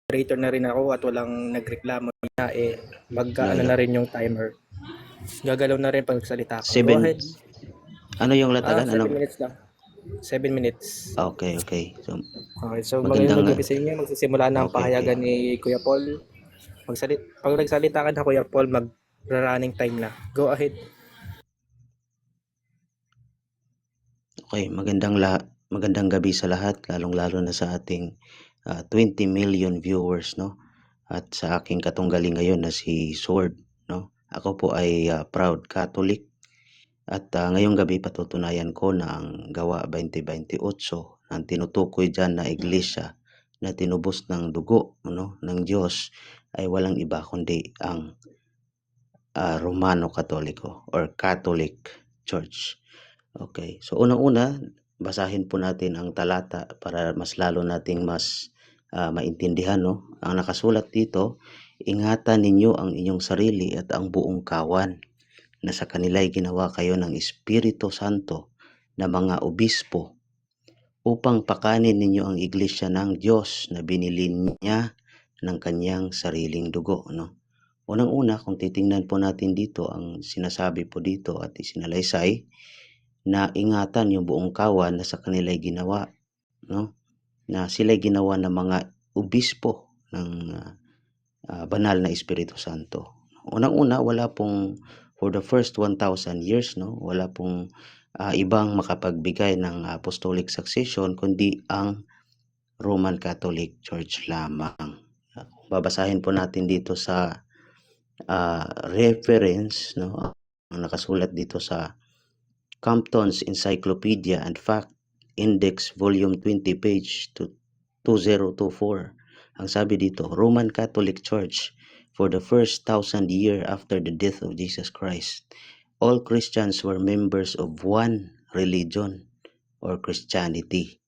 moderator na rin ako at walang nagreklamo na mag-ano Lalo. na rin yung timer. Gagalaw na rin pag salita ko. Go Seven, ahead. ano yung latagan? 7 Ano? minutes lang. 7 minutes. Okay, okay. So, Okay, so magandang, magandang gabi sa inyo. Magsisimula na ang okay, okay. pahayagan ni Kuya Paul. Pag nagsalita ka na Kuya Paul, mag-running time na. Go ahead. Okay, magandang gabi sa lahat, lalong-lalo na sa ating 20 million viewers, no? At sa aking katunggali ngayon na si Sword, no? Ako po ay proud Catholic at ngayong gabi patutunayan ko na ang Gawa 2028 ang tinutukoy dyan na iglesia na tinubos ng dugo, no, ng Diyos ay walang iba kundi ang Romano Katoliko or Catholic Church. Okay, so unang-una, basahin po natin ang talata para mas lalo nating mas maintindihan, no? Ang nakasulat dito, ingatan ninyo ang inyong sarili at ang buong kawan na sa kanila'y ginawa kayo ng Espiritu Santo na mga obispo upang pakanin ninyo ang iglesia ng Diyos na binili niya ng kanyang sariling dugo, no? Unang-una, kung titingnan po natin dito, ang sinasabi po dito at isinalaysay na ingatan yung buong kawan na sa kanila'y ginawa, no? Na sila'y ginawa ng mga obispo ng banal na Espiritu Santo. Unang-una, wala pong for the first 1,000 years, no? Wala pong ibang makapagbigay ng apostolic succession kundi ang Roman Catholic Church lamang. Babasahin po natin dito sa reference, no? Ang nakasulat dito sa Compton's Encyclopedia and Fact Index Volume 20 page 2024. Ang sabi dito, Roman Catholic Church for the first 1,000 year after the death of Jesus Christ. All Christians were members of one religion or Christianity.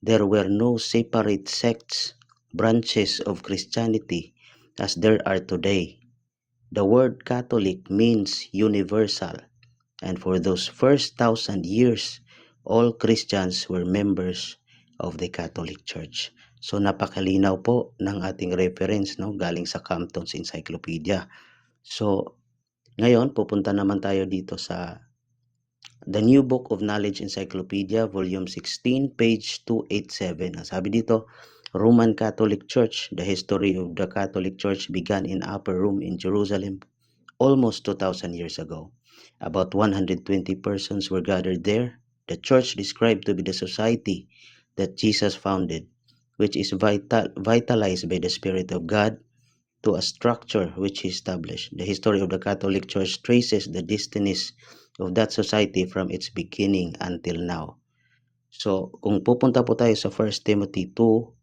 There were no separate sects, branches of Christianity as there are today. The word Catholic means universal, and for those first 1,000 years, all Christians were members of the Catholic Church. So napakalinaw po ng ating reference, no, galing sa Compton's Encyclopedia. So ngayon pupunta naman tayo dito sa The New Book of Knowledge Encyclopedia, Volume 16, page 287. Ang sabi dito, Roman Catholic Church, the history of the Catholic Church began in Upper Room in Jerusalem almost 2,000 years ago. About 120 persons were gathered there. The church described to be the society that Jesus founded, which is vitalized by the Spirit of God to a structure which he established. The history of the Catholic Church traces the destinies of that society from its beginning until now. So, kung pupunta po tayo sa 1 Timothy 2,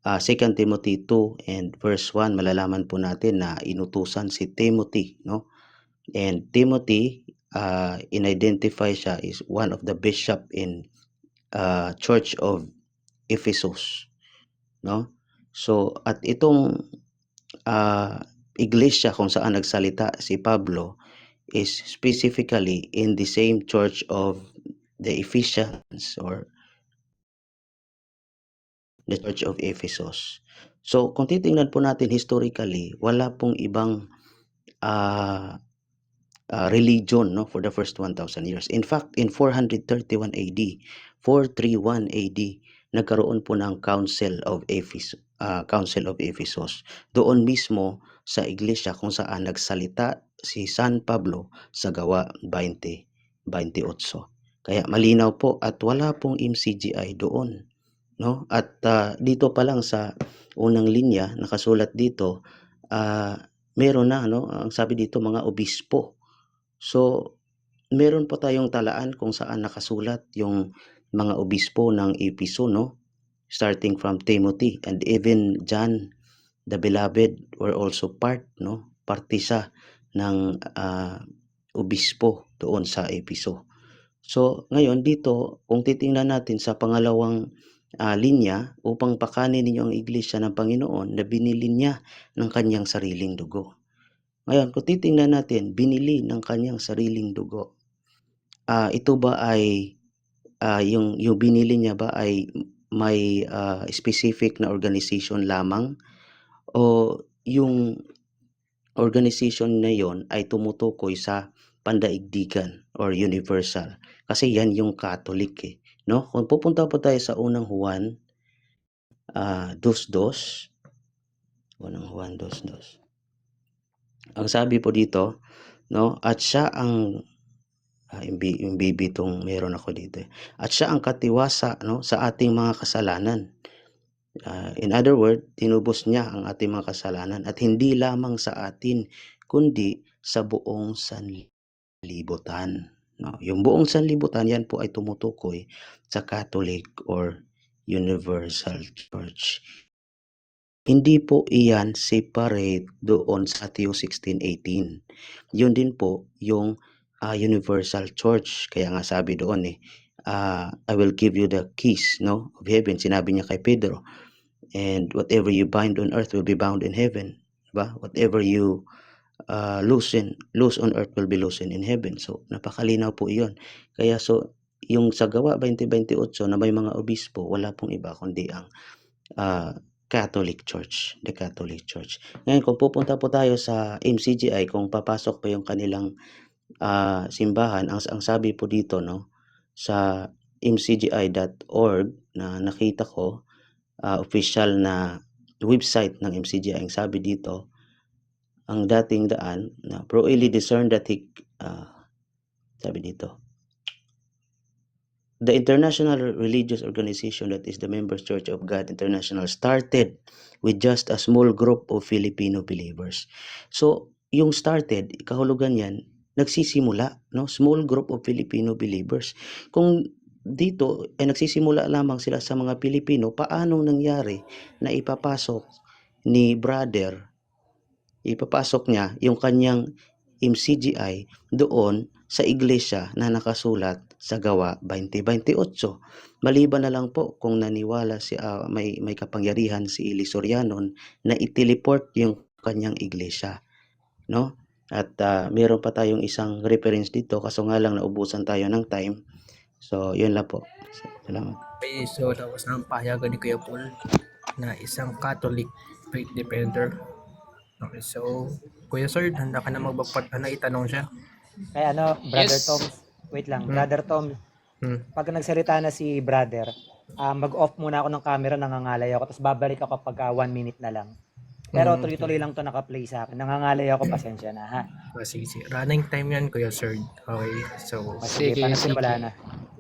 2 Timothy 2 and verse 1, malalaman po natin na inutusan si Timothy, no? And Timothy, in-identify siya is one of the bishop in Church of Ephesus, no? So, at itong iglesia kung saan nagsalita si Pablo is specifically in the same church of the Ephesians or the Church of Ephesus. So, kung titingnan po natin historically, wala pong ibang religion, no, for the first 1,000 years. In fact, in 431 AD, 431 AD, nagkaroon po ng Council of Ephesus. Doon mismo sa iglesia kung saan nagsalita si San Pablo sa Gawa 20:28. Kaya malinaw po at wala pong MCGI doon, no? At dito pa lang sa unang linya nakasulat dito, meron na, no? Ang sabi dito mga obispo. So meron po tayong talaan kung saan nakasulat yung mga obispo ng Epheso, no? Starting from Timothy and even John the Beloved were also part, no? Parte siya ng obispo doon sa Epheso. So ngayon dito, kung titingnan natin sa pangalawang linya, upang pakanin ninyo ang iglesia ng Panginoon na binili niya ng kanyang sariling dugo. Ngayon, kung titingnan natin, binili ng kanyang sariling dugo. Ito ba ay yung binili niya ba ay may specific na organization lamang o yung organization na yon ay tumutukoy sa pandaigdigan or universal. Kasi yan yung Catholic eh. No? Kung pupunta po tayo sa unang Juan 2:2, unang Juan 2:2. Ang sabi po dito, no, at siya ang yung BB tong meron ako dito. At siya ang katiwasa, no, sa ating mga kasalanan. In other word, tinubos niya ang ating mga kasalanan at hindi lamang sa atin, kundi sa buong sanlibutan. No, yung buong sanlibutan, yan po ay tumutukoy sa Catholic or Universal Church. Hindi po iyan separate doon sa Matthew 16:18. Yun din po yung Universal Church. Kaya nga sabi doon I will give you the keys, no, of heaven. Sinabi niya kay Pedro. And whatever you bind on earth will be bound in heaven. Diba? Whatever you loose on earth will be loosened in heaven. So, napakalinaw po iyon. Kaya yung sa Gawa 20:28 na may mga obispo, wala pong iba kundi ang Catholic Church, the Catholic Church. Ngayon, kung pupunta po tayo sa MCGI, kung papasok pa yung kanilang simbahan, ang sabi po dito, no, sa mcgi.org na nakita ko, official na website ng MCGI, ang sabi dito, ang dating daan na Bro Eli discerned that sabi dito, the international religious organization that is the Members Church of God International started with just a small group of Filipino believers. So, yung started, kahulugan yan, nagsisimula, no? Small group of Filipino believers. Kung dito ay nagsisimula lamang sila sa mga Pilipino, paanong nangyari na ipapasok niya yung kanyang MCGI doon sa iglesia na nakasulat sa Gawa 20:28. Maliban na lang po kung naniwala may kapangyarihan si Eli Soriano na iteleport yung kanyang iglesia, no? At meron pa tayong isang reference dito, kaso nga lang naubusan tayo ng time. So, yun lang po. Salamat. Okay, so tapos na ang pahayagan ni Kuya Paul na isang Catholic faith defender. Okay, so Kuya Sir, handa ka na itanong siya? Kaya Brother Yes. Tom, wait lang. Hmm. Brother Tom, pag nagsalita na si brother, mag-off muna ako ng camera, nangangalay ako, tapos babalik ako pag 1 minute na lang. Pero tuloy-tuloy lang to naka-play sa akin. Nangangalay ako, pasensya na ha. Sige. Running time yan, Kuya Sir. Okay, so Sige, Sige, panasimula sige. na.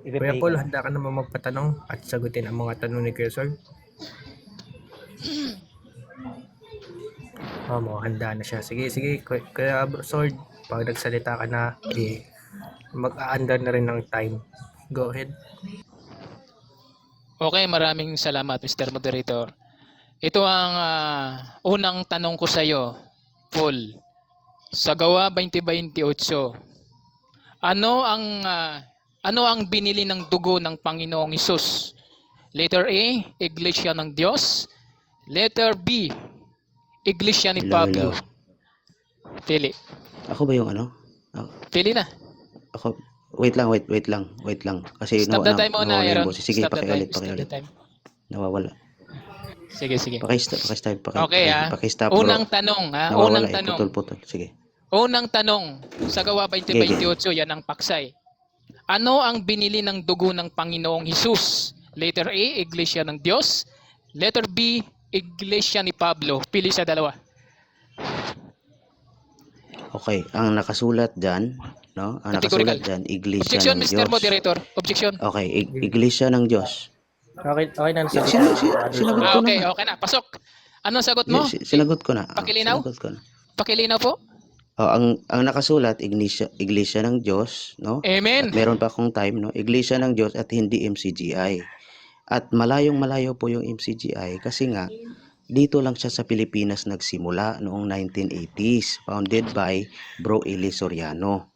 Kuya I-play Paul, ko na. handa ka naman magpatanong at sagutin ang mga tanong ni Kuya Sir? Handa na siya. Sige. Kuya Sword, pag nagsalita ka na, mag-aandar na rin ng time. Go ahead. Okay, maraming salamat, Mr. Moderator. Ito ang unang tanong ko sa iyo, Paul. Sa Gawa 20:28, ano ang binili ng dugo ng Panginoong Hesus? Letter A, Iglesia ng Diyos. Letter B, Iglesia ni Pablo. Pili. Ako ba yung Pili na. Ako, wait lang. Kasi Stop the time muna, nawawala yung Aaron. boses. Sige, Stop the time. pakiulit. Nawawala. Sige. Pakistop. Okay, Pakistop. Unang tanong, unang tanong. Putol. Sige. Unang tanong, sa Gawa 20:28, yan ang paksay. Ano ang binili ng dugo ng Panginoong Hesus? Letter A, Iglesia ng Diyos. Letter B, Iglesia ni Pablo. Pili sa dalawa. Okay, ang nakasulat dyan, no? Ang Categorical. nakasulat dyan, Iglesia Objection, ng Mr. Diyos. Moderator. Objection. Okay, Iglesia ng Diyos. Okay na. Sinagot ko na. Okay na. Pasok. Anong sagot mo? Sinagot ko na. Pakilinaw? Sinagot ko na. Pakilinaw po. Ang nakasulat, Iglesia ng Diyos, no? Amen. At meron pa akong time, no? Iglesia ng Diyos at hindi MCGI. At malayo po yung MCGI kasi nga dito lang siya sa Pilipinas nagsimula noong 1980s, founded by Bro Eli Soriano.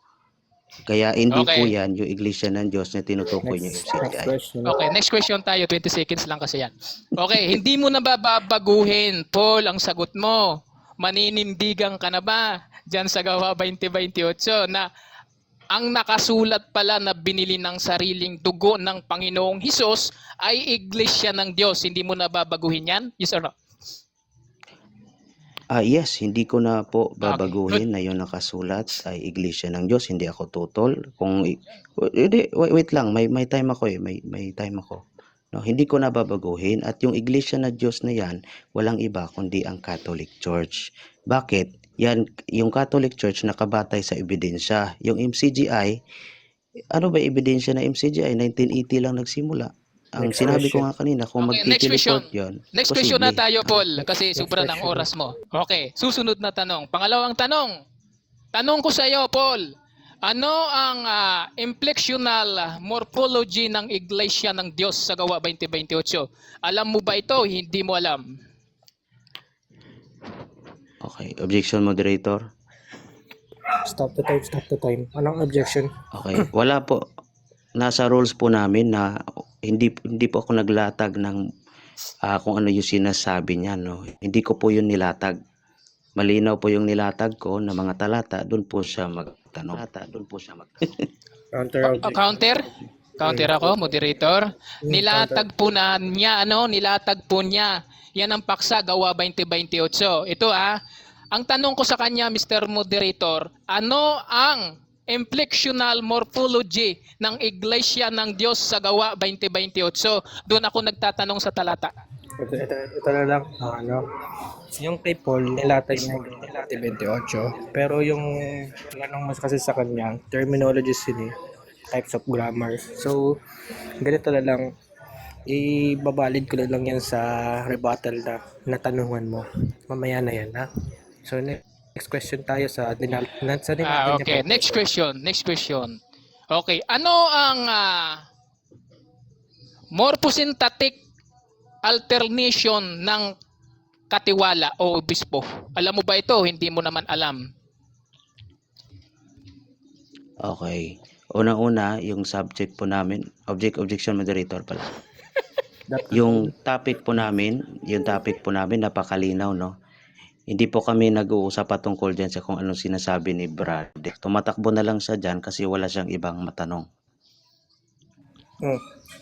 Kaya hindi po yan yung Iglesia ng Diyos na tinutukoy niyo MCGI. Okay, next question tayo. 20 seconds lang kasi yan. Okay, hindi mo na babaguhin, Paul, ang sagot mo. Maninindigan ka na ba dyan sa Gawa 20:28 na ang nakasulat pala na binili ng sariling dugo ng Panginoong Hesus ay Iglesia ng Diyos? Hindi mo na babaguhin yan? Yes or no? Yes, hindi ko na po Okay, good. babaguhin na yung nakasulat ay Iglesia ng Diyos, hindi ako tutol. Hindi, wait lang, may time ako eh, may time ako. No, hindi ko na babaguhin at yung Iglesia ng Diyos na yan, walang iba kundi ang Catholic Church. Bakit? Yan, yung Catholic Church nakabatay sa ebidensya. Yung MCGI, ano ba ebidensya na MCGI? 1980 lang nagsimula. Ang Next sinabi ko question. nga kanina, kung Okay, next question. magti-teleport yun, Next question na posible. tayo, Paul, kasi Next sobra ng question. oras mo. Okay, susunod na tanong. Pangalawang tanong. Tanong ko sa iyo, Paul. Ano ang implexional morphology ng Iglesia ng Diyos sa Gawa 2028? Alam mo ba ito? Hindi mo alam. Okay, objection moderator. Stop the time, stop the time. Anong objection? Okay, wala po. Nasa rules po namin na hindi po ako naglatag ng kung ano yung sinasabi niya, no. Hindi ko po yun nilatag. Malinaw po yung nilatag ko na mga talata, doon po siya magtanong. Counter objection. Counter? Counter ako, moderator. Nilatag po na niya, nilatag po niya. Yan ang paksa, Gawa 2028. Ito ang tanong ko sa kanya, Mr. Moderator, ano ang implexional morphology ng Iglesia ng Diyos sa Gawa 2028? Doon ako nagtatanong sa talata. Ito na lang. Yung kay Paul, nilatag niya yung 28. Pero yung tanong mas kasi sa kanya, terminologies yun eh. Types of grammar. So, ganito na lang. Ibabalid ko na lang yan sa rebuttal na natanungan mo. Mamaya na yan, ha? So, next question tayo sa nilatag Okay, niya. next question. Okay, ano ang morphosynthetic alternation ng katiwala o obispo? Alam mo ba ito? Hindi mo naman alam. Okay. Una-una, yung subject po namin, objection moderator pala. Yung topic po namin napakalinaw, no? Hindi po kami nag-uusap patungkol dyan sa kung anong sinasabi ni Brad. Tumatakbo na lang siya dyan kasi wala siyang ibang matanong.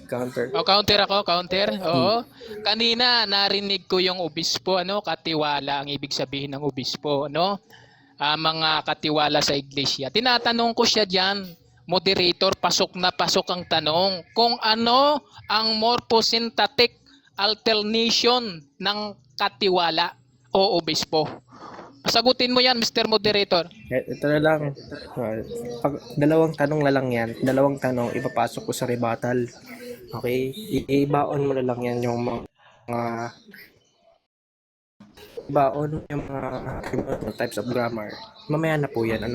Counter. Counter ako, counter. Oo. Kanina narinig ko yung obispo, katiwala ang ibig sabihin ng obispo, mga katiwala sa iglesia. Tinatanong ko siya diyan, moderator, pasok na pasok ang tanong kung ano ang morphosynthetic alternation ng katiwala o obispo. Sagutin mo yan, Mr. Moderator. Ito na lang. Dalawang tanong na lang yan. Dalawang tanong, ipapasok ko sa rebuttal. Okay? Ibaon mo na lang yan yung mga types of grammar. Mamaya na po yan,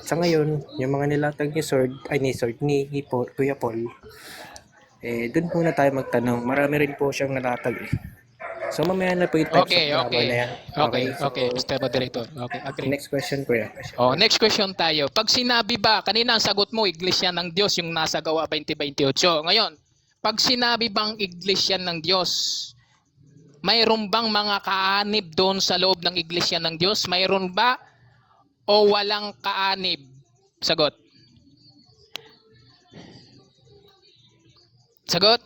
Sa ngayon, yung mga nilatag ni Kuya Paul, dun muna tayo magtanong. Marami rin po siyang nalatag eh. So mamaya na po yung types of grammar na yan. Okay, Mr. Moderator. Okay, agree. Next question, Kuya. Next question tayo. Pag sinabi ba, kanina ang sagot mo, Iglesia ng Diyos, yung nasa Gawa 2028. Ngayon, pag sinabi bang Iglesia ng Diyos, mayroon bang mga kaanib doon sa loob ng Iglesia ng Diyos? Mayroon ba o walang kaanib? Sagot. Sagot?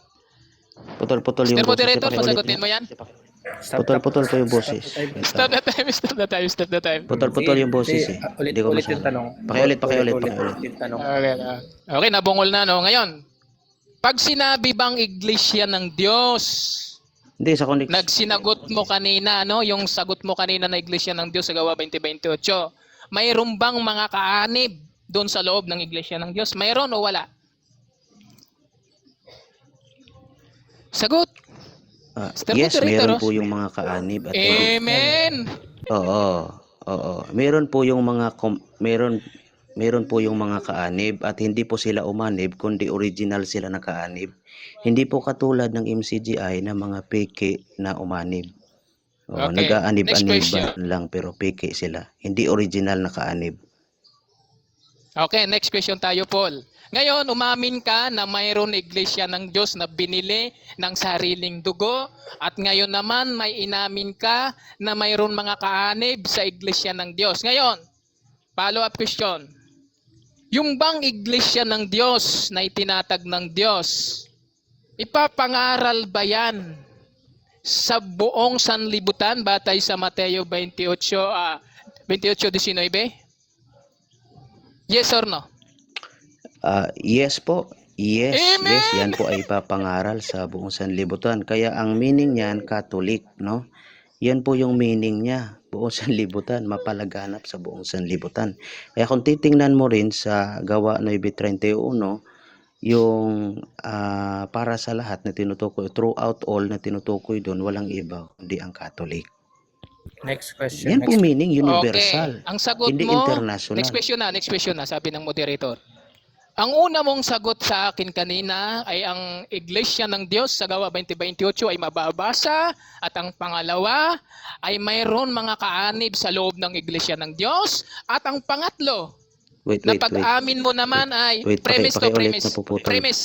Putol-putol yung Mr. boses. Moderator, Pakiulit pasagutin niya. mo yan? Putol-putol po yung boses. Stop na tayo. Putol-putol yung boses eh. Hindi ko Ulit yung masyado. tanong. Pakiulit. Yung tanong. Okay, nabungol na, Ngayon, pag sinabi bang Iglesia ng Diyos, Hindi, sa connect. nagsinagot mo kanina, yung sagot mo kanina na Iglesia ng Diyos sa Gawa 2028, mayroon bang mga kaanib doon sa loob ng Iglesia ng Diyos? Mayroon o wala? Sagot. Yes, Moderator, meron po yung mga kaanib. At Amen. Oo. Meron po yung mga meron po yung mga kaanib at hindi po sila umanib kundi original sila na kaanib. Hindi po katulad ng MCGI na mga peke na umanib. Okay, next Nag-aanib-anib question. lang pero peke sila. Hindi original na kaanib. Okay, next question tayo, Paul. Ngayon, umamin ka na mayroon iglesia ng Diyos na binili ng sariling dugo at ngayon naman may inamin ka na mayroon mga kaanib sa iglesia ng Diyos. Ngayon, follow-up question. Yung bang iglesia ng Diyos na itinatag ng Diyos, ipapangaral ba yan sa buong sanlibutan batay sa Mateo 28:19? Yes or no? Yes po. Yes, Amen! yes, yan po ay papangaral sa buong sanlibutan. Kaya ang meaning niyan, Catholic, no? Yan po yung meaning niya, buong sanlibutan, mapalaganap sa buong sanlibutan. Kaya kung titingnan mo rin sa Gawa 9:31, yung para sa lahat na tinutukoy, throughout all na tinutukoy doon, walang iba kundi ang Catholic. Next question. Yan po meaning universal, Okay. Ang sagot hindi mo, international. next question na, sabi ng moderator. Ang una mong sagot sa akin kanina ay ang Iglesia ng Diyos sa Gawa 20:28 ay mababasa at ang pangalawa ay mayroon mga kaanib sa loob ng Iglesia ng Diyos at ang pangatlo Wait. na pag-amin mo naman ay Wait, premise to pakiulit, premise. napuputol. Premise.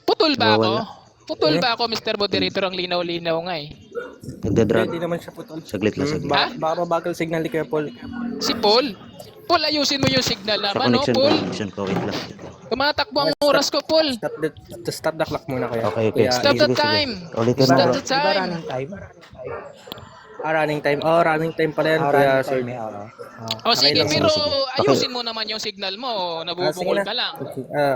Putol ba ako? Nawawala. Putol ba ako, Mr. Moderator? Ang linaw-linaw nga eh. Nagdadrag. Hindi naman siya putol. Saglit lang, saglit. Baka mabagal signal ni Kuya Paul. Si Paul? Paul, ayusin mo yung signal Sa naman, no, connection Paul? ko, wait lang. Tumatakbo ang oras ko, Paul. Stop the clock muna Kuya. Okay. Kuya, Stop the Sige. time. Ulitin mo, Stop bro. the Di ba time. running time? running time. Oh, running time pala yan, Kuya Running Sir. time, oo. O sige, lang, pero sige. ayusin mo naman yung signal mo. Nabubungol ka lang.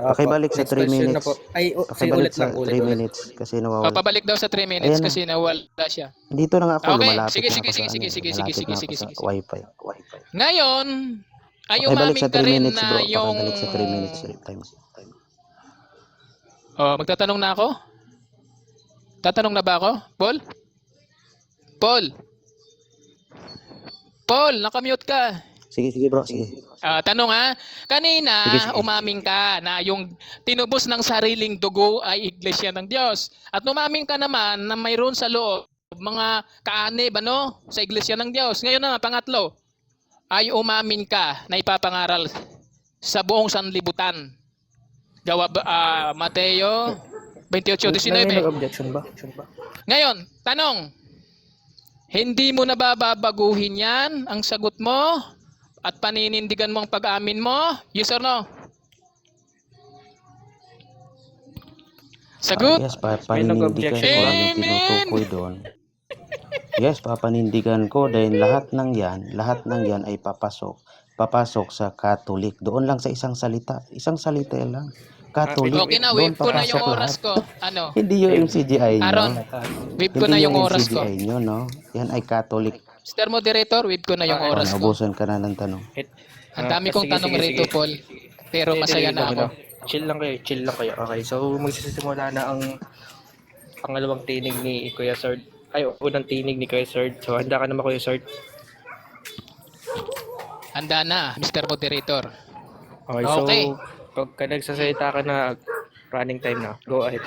Pakibalik sa 3 minutes. Ay, sige, Pakibalik ulit sa lang. 3 minutes kasi O, nawawala. pabalik daw sa 3 minutes Ayan na. kasi nawala siya. Dito na nga ako, Okay, lumalapit sige, na sige, ako sa sige, ano, sige, sige, malapit sige, na ako sige, sa sige. Wi-Fi. Ngayon, ay Pakibalik umamin sa ka 3 rin minutes, na bro. yung... Pakibalik sa 3 minutes time. Oh, magtatanong na ako? Tatanong na ba ako? Paul? Paul? Paul, nakamute ka. Sige bro, sige. Tanong ha, kanina Sige. umaming ka na yung tinubos ng sariling dugo ay Iglesia ng Diyos. At umaming ka naman na mayroon sa loob mga kaanib sa Iglesia ng Diyos. Ngayon naman, pangatlo, ay umamin ka na ipapangaral sa buong sanlibutan. Mateo 28:19. May objection ba? Ngayon, tanong, hindi mo na babaguhin yan ang sagot mo at paninindigan mo ang pag-amin mo? Yes or no? Sagot? Yes, papanindigan ko ang yung tinutukoy doon. Yes, papanindigan ko dahil lahat ng yan ay papasok sa Catholic. Doon lang sa isang salita lang. Catholic. Okay na, doon wave ko na yung papasok oras lahat. ko. Ano? Hindi yung CGI nyo. Aaron, wave ko na Hindi yung oras ko. CGI nyo, no? Yan ay Catholic. Mr. Moderator, wave ko na yung oras ko. Naubusan ka na ng tanong. Ang dami kong tanong rito, Paul. Pero masaya na ako. Chill lang kayo. Okay, so magsisimula na ang pangalawang tinig ni Kuya Sir. Ay, unang tinig ni Kuya Sir. So, handa ka naman Kuya Sir. Handa na, Mr. Moderator. Okay, so Okay. pagka nagsasalita ka na, running time na. Go ahead.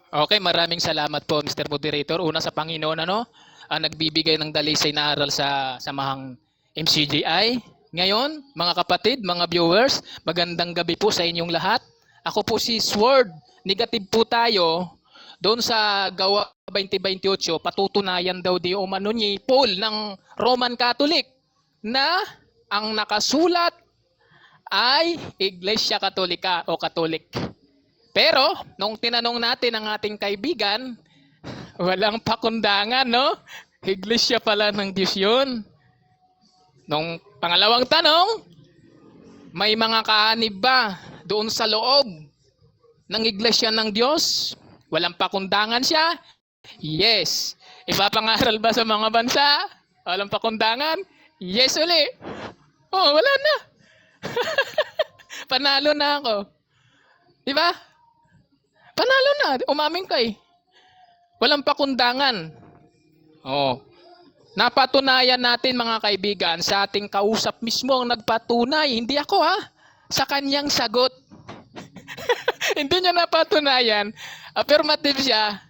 Okay, maraming salamat po, Mr. Moderator. Una sa Panginoon, ang nagbibigay ng dalisay na aral sa samahang MCGI. Ngayon, mga kapatid, mga viewers, magandang gabi po sa inyong lahat. Ako po si Sword. Negative po tayo doon sa Gawa 20:28. Patutunayan daw di umano ni Paul ng Roman Catholic na ang nakasulat ay Iglesia Katolika o Katolik. Pero, nung tinanong natin ang ating kaibigan, walang pakundangan, no? Iglesia pala ng Diyos yun. Nung pangalawang tanong, may mga kaanib ba doon sa loob ng Iglesia ng Diyos? Walang pakundangan siya? Yes. Ipapangaral ba sa mga bansa? Walang pakundangan? Yes uli. Oh, wala na. Panalo na ako. Di ba? Panalo na. Umamin ka eh. Walang pakundangan. Oh. Napatunayan natin mga kaibigan sa ating kausap mismo ang nagpatunay. Hindi ako sa kanyang sagot. Hindi niya napatunayan. Affirmative siya.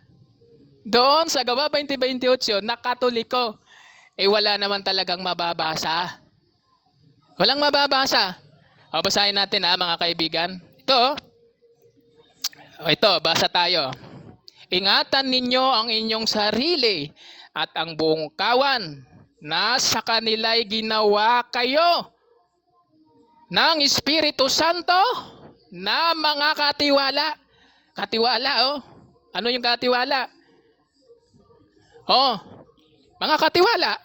Doon sa Gawa 20:28 na Katoliko. Wala naman talagang mababasa. Walang mababasa. O, basahin natin mga kaibigan. Ito, basa tayo. Ingatan ninyo ang inyong sarili at ang buong kawan na sa kanila'y ginawa kayo ng Espiritu Santo na mga katiwala. Katiwala, Ano yung katiwala? Oh, mga katiwala,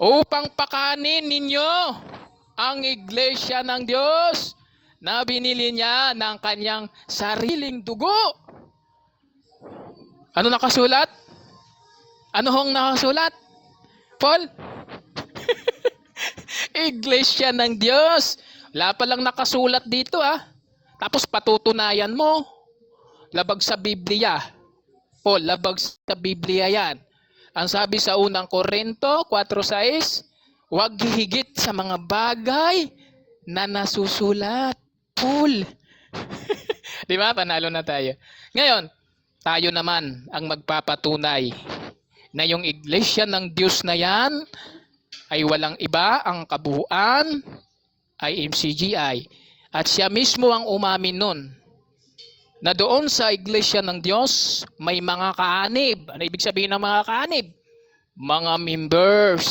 upang pakanin ninyo ang iglesia ng Diyos na binili niya ng kanyang sariling dugo. Ano nakasulat? Ano hong nakasulat? Paul? Iglesia ng Diyos. Wala palang nakasulat dito Tapos patutunayan mo. Labag sa Biblia. Paul, labag sa Biblia yan. Ang sabi sa unang Korinto 4:6, huwag higit sa mga bagay na nasusulat. Paul. Di ba? Panalo na tayo. Ngayon, tayo naman ang magpapatunay na yung iglesia ng Diyos na yan ay walang iba, ang kabuuan ay MCGI. At siya mismo ang umamin nun na doon sa iglesia ng Diyos may mga kaanib. Ano ibig sabihin ng mga kaanib? Mga members.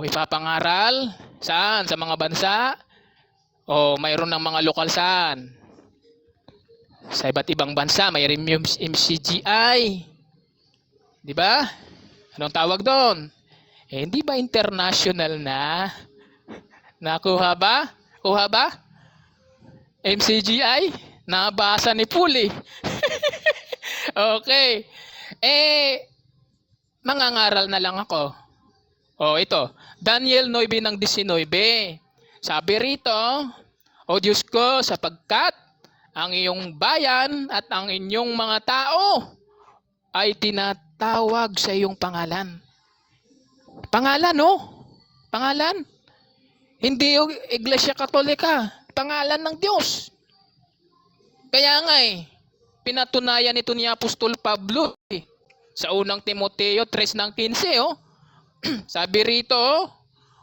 Ipapangaral saan? Sa mga bansa? Mayroon ng mga lokal saan? Sa iba't ibang bansa, mayroon yung MCGI. Di ba? Anong tawag doon? Hindi ba international na? Nakuha ba? Kuha ba? MCGI? Nabasa ni Puli. Okay. Mangangaral na lang ako. Ito. Daniel 9:19. Sabi rito, O Diyos ko, sapagkat ang iyong bayan at ang inyong mga tao ay tinatawag sa iyong pangalan. Pangalan, Pangalan. Hindi yung Iglesia Katolika. Pangalan ng Diyos. Kaya nga pinatunayan ito ni Apostol Pablo sa unang Timoteo 3:15. Sabi rito,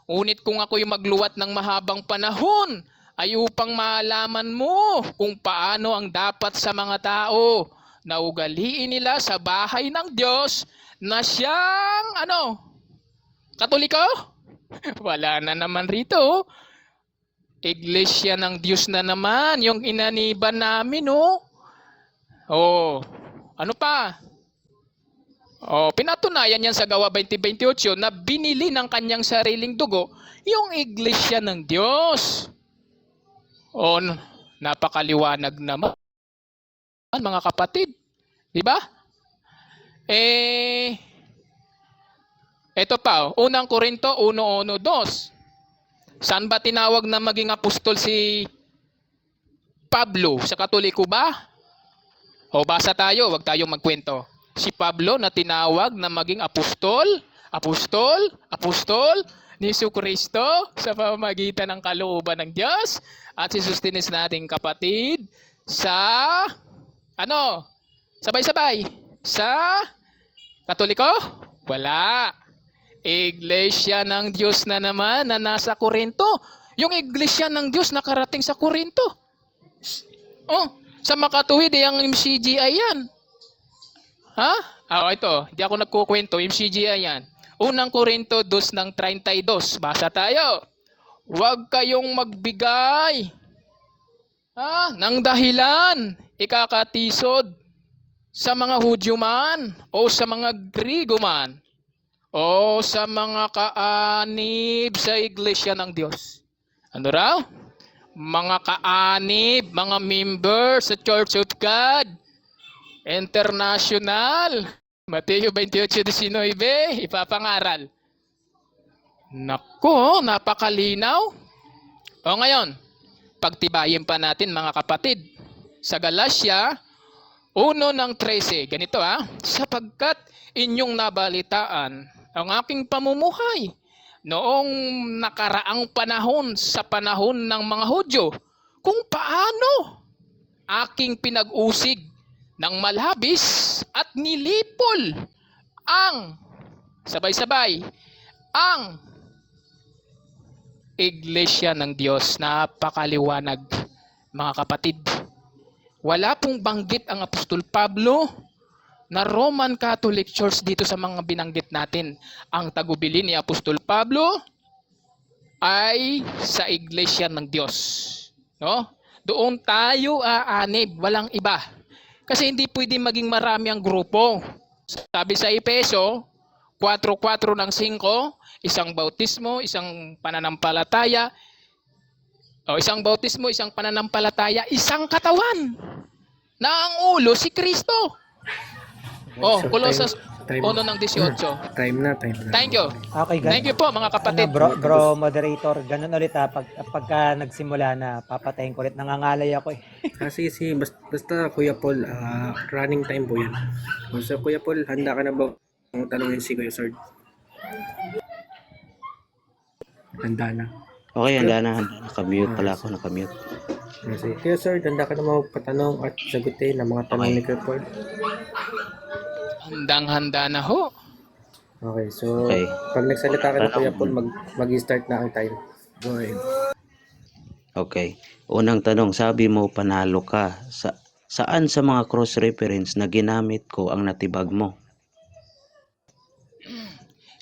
ngunit kung ako'y magluwat ng mahabang panahon, ay upang malaman mo kung paano ang dapat sa mga tao na ugaliin nila sa bahay ng Diyos na siyang Katoliko? Wala na naman rito. Iglesia ng Diyos na naman, yung inaniban namin, ano pa? Pinatunayan yan sa Gawa 20:28 na binili ng kanyang sariling dugo yung iglesia ng Diyos. Napakaliwanag naman, mga kapatid. Di ba? Ito pa, unang Korinto 1:1-2. Saan ba tinawag na maging apostol si Pablo? Sa Katoliko ba? Basa tayo, wag tayong magkwento. Si Pablo na tinawag na maging apostol ni Jesucristo sa pamamagitan ng kalooban ng Diyos at si Sostenes nating kapatid sa sabay-sabay sa Katoliko? Wala. Iglesia ng Diyos na naman na nasa Korinto. Yung iglesia ng Diyos nakarating sa Korinto. Sa makatuwid ang MCGI yan. Ito. Hindi ako nagkukwento. MCGI yan. Unang Korinto 2:32. Basa tayo. Huwag kayong magbigay ng dahilan ikakatisod sa mga Hudyo man o sa mga Grigo man o sa mga kaanib sa iglesia ng Diyos. Ano raw? Mga kaanib, mga members sa Church of God International. Mateo 28:19, ipapangaral. Nako, napakalinaw. Ngayon, pagtibayin pa natin mga kapatid. Sa Galatia 1:13, ganito sapagkat inyong nabalitaan ang aking pamumuhay noong nakaraang panahon sa panahon ng mga Hudyo, kung paano aking pinag-usig ng malabis at nilipol ang sabay-sabay ang iglesia ng Diyos. Napakaliwanag mga kapatid. Wala pong banggit ang Apostol Pablo na Roman Catholic Church dito sa mga binanggit natin. Ang tagubili ni Apostol Pablo ay sa iglesia ng Diyos. Doon tayo aanib, walang iba. Kasi hindi pwedeng maging marami ang grupo. Sabi sa Efeso, 4:4 ng 5, isang bautismo, isang pananampalataya, isang bautismo, isang pananampalataya, isang katawan na ang ulo si Kristo. So, Kolosas time 1 ng 18. Time na. Thank you. Okay, Thank you po mga kapatid. bro moderator, ganun ulit ha. Pagka nagsimula na, papatayin ko ulit. Nangangalay ako eh. Kasi basta Kuya Paul, running time po yan. So Kuya Paul, handa ka na ba ang tanongin si Kuya Sword? Handa na. Okay, handa na. Nakamute pala ako, nakamute. Kasi Kuya Sword, handa ka na magpatanong at sagutin ang mga tanong Okay. ni Kuya Paul? Handang-handa na ho. Okay, so Okay. pag nagsalita ka na Kuya Paul, mag-start na ang time. Go ahead. Okay. Unang tanong, sabi mo panalo ka. Saan sa mga cross-reference na ginamit ko ang natibag mo?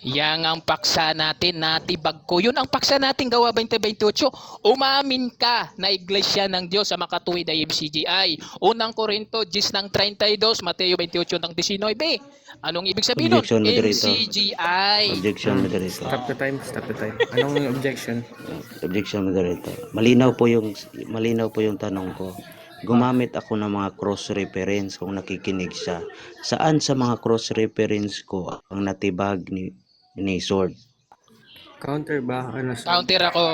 Yang ang paksa natin, natibag ko. Yun ang paksa natin, Gawa 20:28. Umamin ka na iglesia ng Diyos sa makatuwid ay MCGI. Unang Korinto 10 ng 32, Mateo 28 ng 19. Anong ibig sabihin nun? Objection, moderator. MCGI. Objection, moderator. Stop the time. Anong objection? Objection, moderator. Malinaw po yung tanong ko. Gumamit ako ng mga cross-reference kung nakikinig siya. Saan sa mga cross-reference ko ang natibag ni Sword? Counter ba? Ano? Counter ako.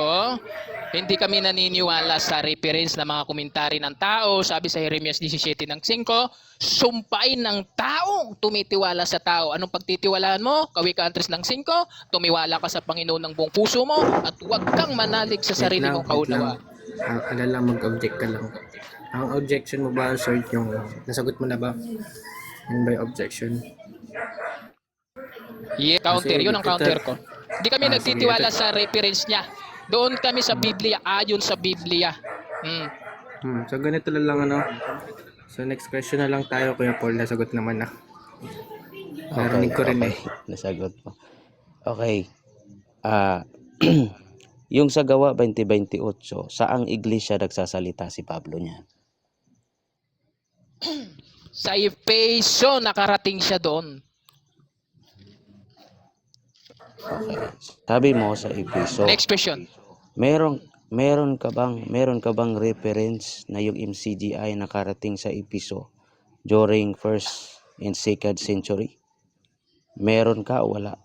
Hindi kami naniniwala sa reference ng mga komentary ng tao. Sabi sa Jeremias 17 ng 5, sumpain ng taong tumitiwala sa tao. Anong pagtitiwalaan mo? Kawikaan 3 ng 5, tumiwala ka sa Panginoon ng buong puso mo at huwag kang manalig sa sarili mong kaunawa. Ano lang, mag-object ka lang. Ang objection mo ba, Sword, yung nasagot mo na ba? Yun ba yung objection? Yeah, counter. Yun ang counter ko. Hindi kami sige, nagtitiwala sa reference niya. Doon kami sa Biblia, ayon sa Biblia. So ganito na lang ano. So next question na lang tayo, Kuya Paul, nasagot naman na. Narinig ko rin eh. Nasagot mo. Okay. Yung sa Gawa 20:28, saang iglesia nagsasalita si Pablo niyan? Sa Efeso, nakarating siya doon. Okay. Sabi mo sa Efeso. Next question. Meron ka bang reference na yung MCGI nakarating sa Efeso during 1st and 2nd century? Meron ka o wala?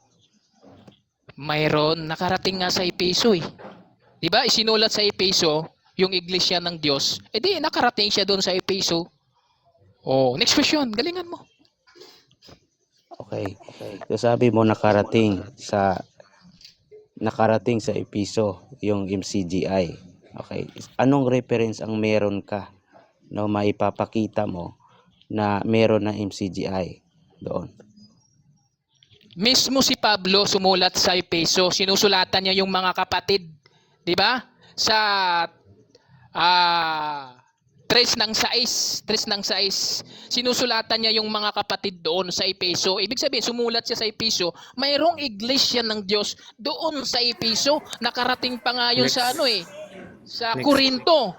Mayroon, nakarating nga sa Efeso eh. Di ba? Isinulat sa Efeso yung iglesia ng Diyos. Eh di, nakarating siya doon sa Efeso. Next question. Galingan mo. Okay. So sabi mo nakarating sa Efeso yung MCGI. Okay. Anong reference ang meron ka na maipapakita mo na meron na MCGI doon? Mismo si Pablo sumulat sa Efeso. Sinusulatan niya yung mga kapatid. Di ba? Sa 3 ng 6, sinusulatan niya yung mga kapatid doon sa Efeso. Ibig sabihin, sumulat siya sa Efeso, mayroong iglesia ng Diyos doon sa Efeso. Nakarating pa nga yun sa sa Korinto.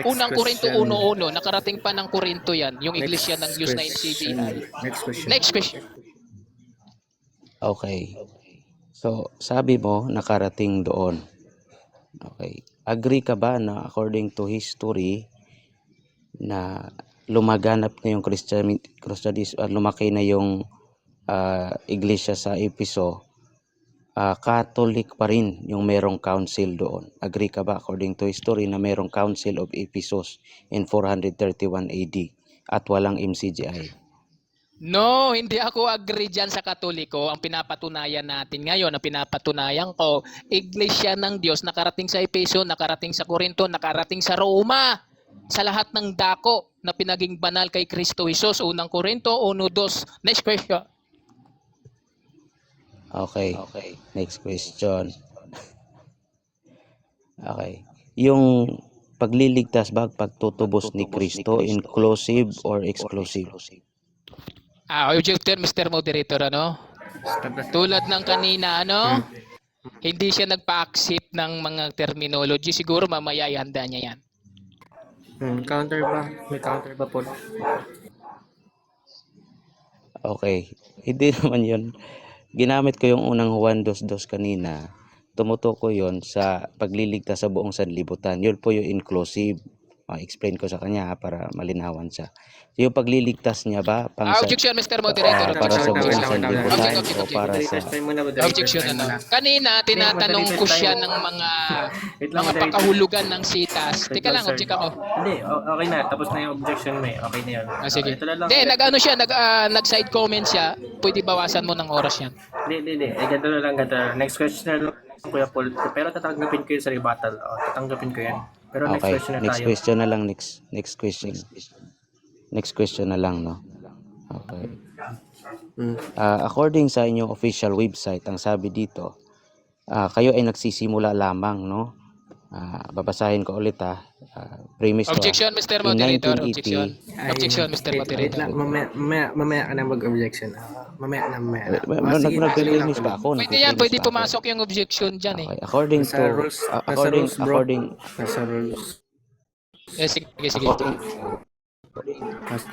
Unang Korinto 1:1, nakarating pa ng Korinto yan, yung iglesia ng Diyos na MCGI. Next question. Okay. So, sabi mo nakarating doon. Okay. Agree ka ba na according to history na lumaganap na yung Christianism, lumaki na yung iglesia sa Efeso, Catholic pa rin yung merong council doon? Agree ka ba according to history na merong Council of Ephesus in 431 AD at walang MCGI? No, hindi ako agree dyan sa Katoliko. Ang pinapatunayan natin ngayon, ang pinapatunayan ko, iglesia ng Diyos nakarating sa Efeso, nakarating sa Korinto, nakarating sa Roma. Sa lahat ng dako na pinaging banal kay Kristo Jesus. Unang Korinto 1:2. Next question. Okay. Next question. Okay. Yung pagliligtas ba, pagtutubos ni Kristo, inclusive or exclusive? Objector, Mr. Moderator, tulad ng kanina, hindi siya nagpa-accept ng mga terminology. Siguro mamaya ihanda niya yan. Counter ba? May counter ba po? Okay. Hindi naman yun. Ginamit ko yung unang Juan 2:2 kanina. Tumutukoy yon sa pagliligtas sa buong sanlibutan. Yun po yung inclusive. Explain ko sa kanya para malinawan siya. Yung pagliligtas niya ba Objection, Mr. Moderator. para sa Objection, buong objection. sanlibutan Object, o para sa... Moderators time muna, moderators Objection time na muna. Kanina, tinatanong ko siya ng mga Wait lang, moderators. pakahulugan ng sitas. Wait Teka lang, sir. object ako. Hindi, okay na. Tapos na yung objection mo eh. Okay na yun. Sige. Ito na lang. Hindi, nag-ano siya, nag-side comment siya. Pwede bawasan mo ng oras yan. Hindi. Ganito na lang, ganito na lang. Next question na lang, Kuya Paul. Pero tatanggapin ko yun sa rebuttal. Tatanggapin ko yan. Pero next Okay, question na next tayo. question na lang. Next question. Next question na lang, no? Okay. According sa inyong official website, ang sabi dito, kayo ay nagsisimula lamang, no? Babasahin ko ulit, premise ko. Objection, Mr. In Moderator. 1980, Objection. Objection, Mr. Wait Moderator. lang, mamaya ka na mag-objection. Mamaya na. nag-premise pa ako. Pwede yan, nagpe-premise pwede pa ako. pumasok yung objection dyan eh. Okay, according Nasa to rules, nasa rules, bro. Nasa rules. Sige.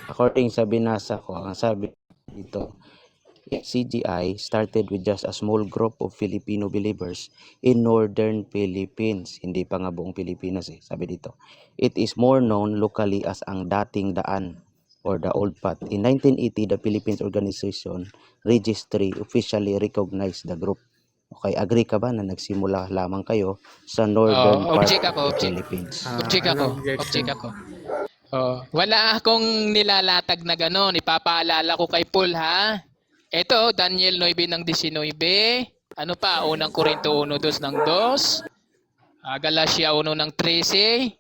according sa binasa ko, ang sabi dito, CGI started with just a small group of Filipino believers in northern Philippines. Hindi pa nga buong Pilipinas eh, sabi dito. It is more known locally as ang dating daan or the old path. In 1980, the Philippines Organization Registry officially recognized the group. Okay, agree ka ba na nagsimula lamang kayo sa northern part object ako, of the object. Philippines? Object ako. Object ako. Wala akong nilalatag na gano'n. Ipapaalala ko kay Paul, ha? Ito, Daniel 9 ng 19. Ano pa? Unang Korinto 1:2 ng 2. Galatia 1 ng 13.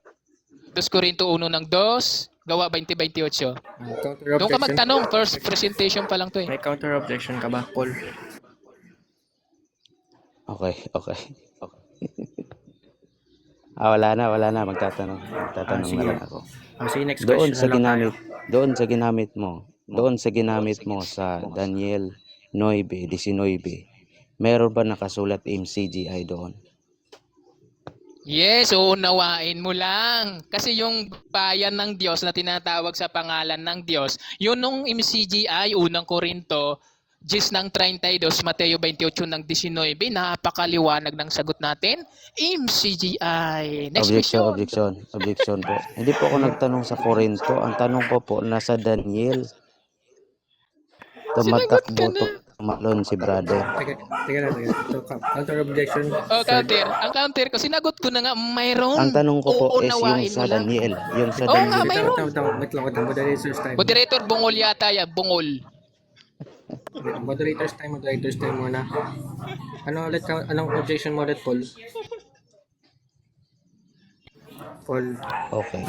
2 Korinto 1 ng 2. Gawa 20:28. Counter Doon ka objection. magtanong. First presentation pa lang to eh. May counter objection ka ba, Paul? Okay. Wala na. Magtatanong sige. na lang ako. Sige, next Doon question sa na lang tayo. ginamit mo sa Daniel 9:19, meron ba nakasulat MCGI doon? Yes, unawain mo lang. Kasi yung bayan ng Diyos na tinatawag sa pangalan ng Diyos, yun nung MCGI, unang Korinto, 10 ng 32, Mateo 28 ng 19, napakaliwanag ng sagot natin. MCGI. Next question. Objection po. Hindi po ako nagtanong sa Korinto. Ang tanong ko po, nasa Daniel. Sinagot ka Tumatakbo na. tumalon si brother. Teka lang. Ito, counter objection. Counter. Ang counter ko, sinagot ko na nga, mayroon. Ang tanong ko po is Uunawain yung sa mo lang. Daniel. Yung sa Oo nga, Daniel. mayroon. Wait lang. Moderators time. Moderator, bungol yata yan. Bungol. Moderators time muna. Anong objection mo ulit, Paul? Okay.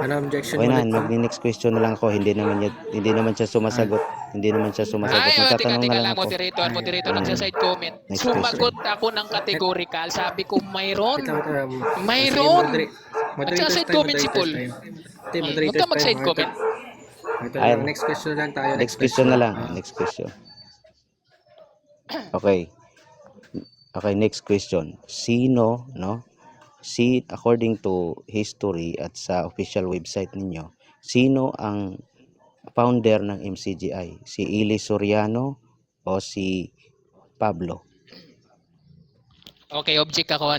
Ano objection Okay mo na, ulit? mag-next question na lang ako. Hindi naman siya sumasagot. Teka Magtatanong na lang lang, ako. moderator, nagsa-side comment. Next Sumagot ako ng categorical. Sabi ko, mayroon. Ito. Mayroon. Moderators Nagsa-side time, comment si Paul. Ito, Huwag moderators ka time. mag-side comment. Ito lang, next question lang tayo. Next question na lang. Next question. Okay, next question. According to history at sa official website ninyo, sino ang founder ng MCGI? Si Ili Soriano o si Pablo? Okay, object ako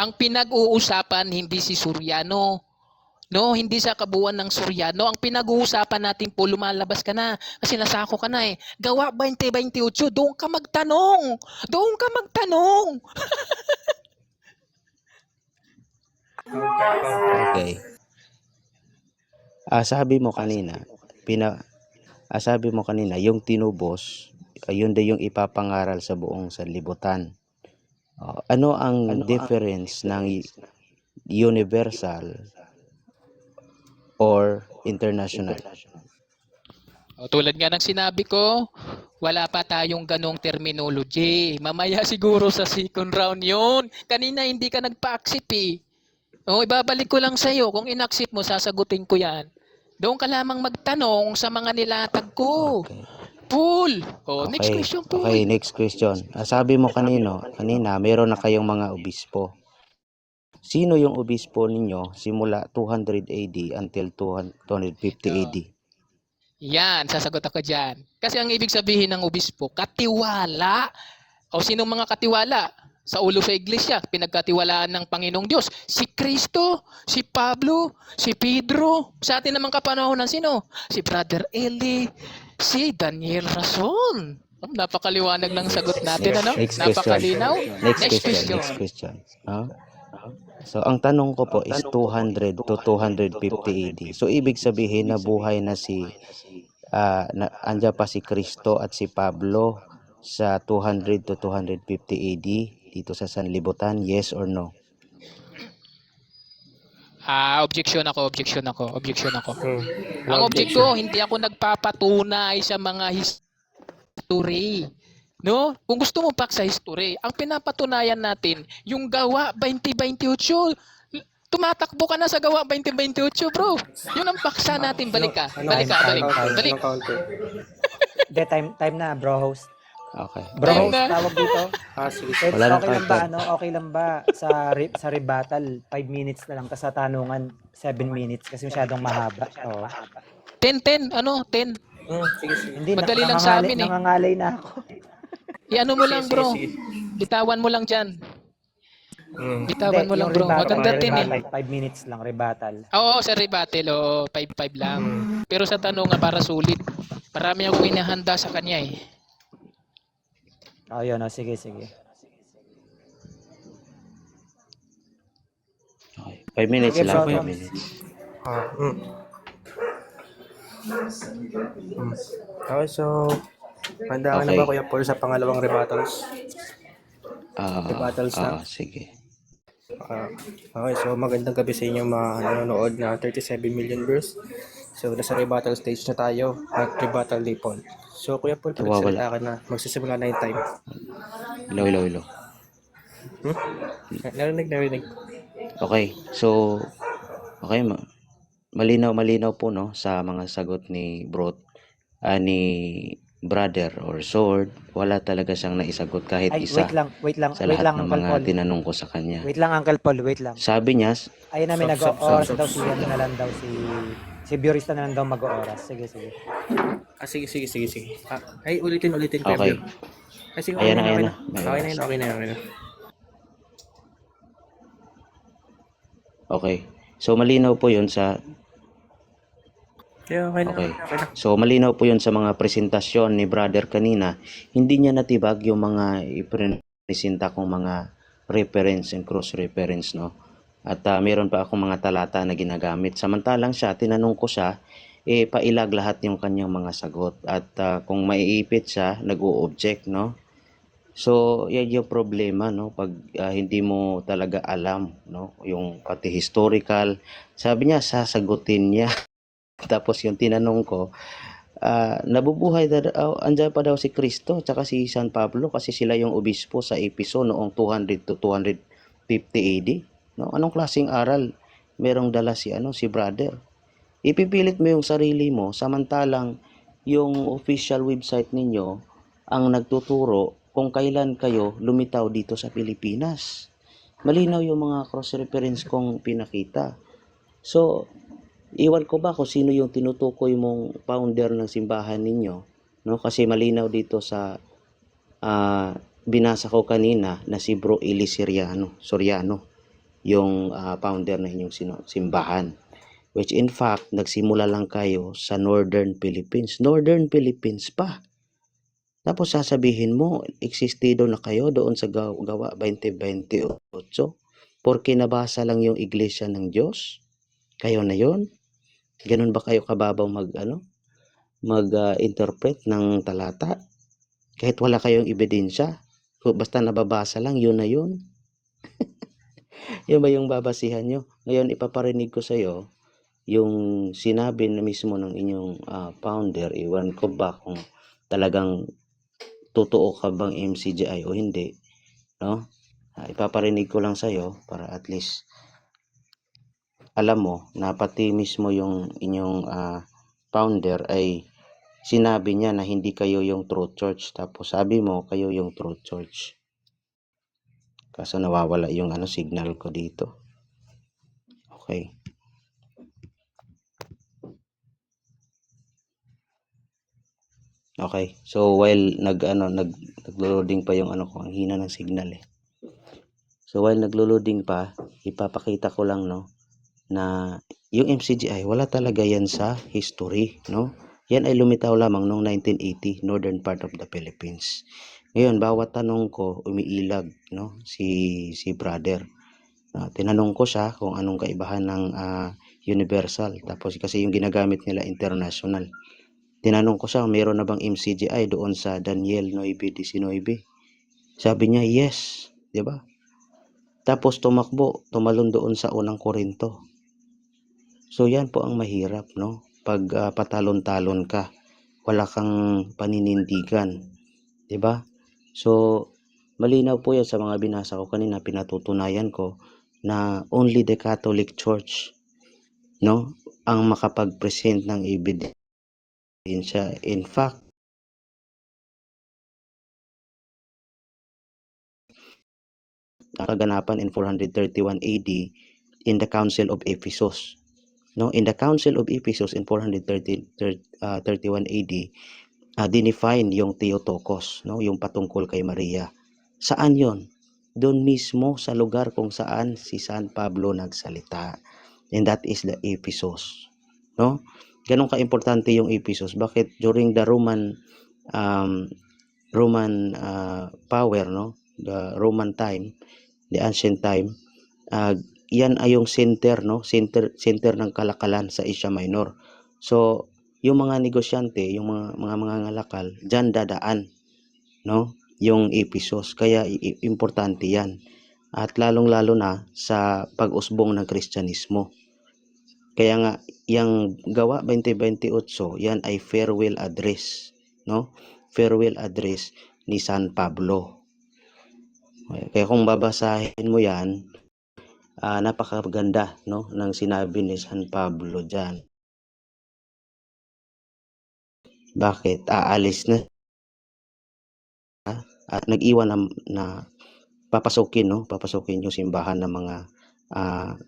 Ang pinag-uusapan hindi si Soriano. No, hindi sa kabuuan ng Soriano. Ang pinag-uusapan natin po, lumalabas ka na. Kasi nasako ka na eh. Gawa 2028, doon ka magtanong. Okay. Sabi mo kanina, yung tinubos, yun din yung ipapangaral sa buong sanlibutan. Ano ang difference ng universal or international? Tulad nga ng sinabi ko, wala pa tayong ganong terminology. Mamaya siguro sa second round yun. Kanina hindi ka nagpa-accept eh. Ibabalik ko lang sa'yo. Kung in-accept mo, sasagutin ko yan. Doon ka lamang magtanong sa mga nilatag ko. Okay. Paul! Next question, Paul. Okay, next question. Sabi mo kanina, meron na kayong mga obispo. Sino yung obispo ninyo simula 200 AD until 250 AD? Yan, sasagot ako dyan. Kasi ang ibig sabihin ng obispo, katiwala. O sinong mga katiwala? Sa ulo sa iglesia, pinagkatiwalaan ng Panginoong Diyos. Si Kristo, si Pablo, si Pedro. Sa atin naman kapanahonan sino? Si Brother Eli, si Daniel Rason. Napakaliwanag ng sagot natin, ano? Next question. Napakalinaw. Next question. Ah? So, ang tanong ko po is 200 to 250 AD. So, ibig sabihin na buhay na andyan pa si Kristo at si Pablo sa 200 to 250 AD dito sa sanlibutan, yes or no? Objection ako. Ang object ko, hindi ako nagpapatunay sa mga history. No? Kung gusto mo paksa history, ang pinapatunayan natin, yung Gawa 2028, tumatakbo ka na sa Gawa 2028, bro. Yun ang paksa natin. Balik ka. Balik. Anong counter? De, time na, bro host. Okay. Bro Time host, na. tawag dito. Sige. Pwede, Wala lang okay lang ba, counter. okay lang ba sa rebuttal, 5 minutes na lang, tapos sa tanungan, 7 minutes, kasi masyadong mahaba. Oo. 10. Sige. Hindi, Madali lang sa amin eh. nangangalay na ako. Iano mo lang, bro. Sige. Bitawan mo lang dyan. Bitawan mo lang, Yung bro. rebuttal, Maganda din eh. rebuttal, 5 minutes lang, rebuttal. Oo, sa rebuttal, 5-5 lang. Pero sa tanong nga, para sulit. Marami akong inahanda sa kanya eh. Oh, yun, sige. Okay. 5 minutes Sige, lang. bro. 5 minutes. Okay, so handa ka na Okay. ba Kuya Paul sa pangalawang rebuttals? Rebuttals na. Sige. Okay, so magandang gabi sa inyo mga nanonood na 37 million viewers. So nasa rebuttal stage na tayo at rebuttal ni Paul. So Kuya Paul, magsalita ka na. Magsisimula na yung time. Hello. Narinig. Okay. So, okay. Malinaw po, no, sa mga sagot ni ni brother or sword, wala talaga siyang naisagot kahit Ay, isa wait lang, sa wait lahat lang, ng Uncle mga Paul. tinanong ko sa kanya. Wait lang, Uncle Paul, wait lang. Sabi niya, Ayun namin Stop. nag-oras daw na lang daw si Biorista na lang daw mag-oras. Sige. Sige. Ay, ulitin Kuya okay. Paul. Ay, sige, Ayan na. Okay na. Okay. So, malinaw po yun sa Okay na. So, malinaw po yun sa mga presentasyon ni brother kanina. Hindi niya natibag yung mga ipresenta kong mga reference and cross-reference, no? At meron pa akong mga talata na ginagamit. Samantalang siya, tinanong ko siya, pailag lahat yung kanyang mga sagot. At kung maiipit siya, nag-o-object, no? So, yan yung problema, no? Pag hindi mo talaga alam, no? Yung pati historical. Sabi niya, sasagutin niya. Tapos yung tinanong ko, nabubuhay andyan pa daw si Kristo tsaka si San Pablo kasi sila yung obispo sa Efeso noong 200 to 250 AD. No? Anong klaseng aral merong dala si brother? Ipipilit mo yung sarili mo samantalang yung official website ninyo ang nagtuturo kung kailan kayo lumitaw dito sa Pilipinas. Malinaw yung mga cross-reference kong pinakita. So, iwan ko ba kung sino yung tinutukoy mong founder ng simbahan ninyo, no? Kasi malinaw dito sa binasa ko kanina na si Bro Eli Soriano, yung founder ng inyong simbahan. Which in fact, nagsimula lang kayo sa Northern Philippines pa. Tapos sasabihin mo, existido na kayo doon sa Gawa 2028, porque nabasa lang yung iglesia ng Diyos. Kayo na yon. Ganun ba kayo kababaw mag-interpret ng talata? Kahit wala kayong ebidensya, basta nababasa lang, yun na yun. Yun ba yung babasihan nyo? Ngayon, ipaparinig ko sa iyo yung sinabi na mismo ng inyong founder. Iwan ko ba kung talagang totoo ka bang MCGI o hindi, no? Ipaparinig ko lang sa iyo para at least alam mo na pati mismo yung inyong founder ay sinabi niya na hindi kayo yung true church, tapos sabi mo kayo yung true church. Kaso nawawala yung signal ko dito. Okay. Okay. So while naglo-loading pa yung ano ko, ang hina ng signal eh. So while naglo-loading pa, ipapakita ko lang no na yung MCGI wala talaga yan sa history, no? Yan ay lumitaw lamang noong 1980, northern part of the Philippines. Ngayon, bawat tanong ko umiilag, no? Si brother. Tinanong ko siya kung anong kaibahan ng universal, tapos kasi yung ginagamit nila international. Tinanong ko siya, meron na bang MCGI doon sa Daniel 9:19? Sabi niya, yes, 'di ba? Tapos tumalon doon sa unang Korinto. So yan po ang mahirap, no? Pag patalon-talon ka, wala kang paninindigan, 'di ba? So malinaw po yan sa mga binasa ko kanina, pinatutunayan ko na only the Catholic Church, no, ang makapag-present ng ebidensya. In fact, kaganapan in 431 AD in the Council of Ephesus. No, in the Council of Ephesus in 431 AD, dinefine yung Theotokos, no, yung patungkol kay Maria. Saan yon? Doon mismo sa lugar kung saan si San Pablo nagsalita. And that is the Ephesus, no? Ganun ka-importante yung Ephesus. Bakit? During the Roman power, no? The Roman time, the ancient time, yan ay yung center, no? Center ng kalakalan sa Asia Minor. So, yung mga negosyante, yung mga ngalakal, diyan dadaan, no? Yung Ephesus. Kaya importante yan. At lalong-lalo na sa pag-usbong ng Kristyanismo. Kaya nga, yung Gawa 20:28, yan ay farewell address, no? Farewell address ni San Pablo. Kaya kung babasahin mo yan, napakaganda, no, ng sinabi ni San Pablo diyan. Bakit? Aalis na at nag-iwan na papasukin yung simbahan ng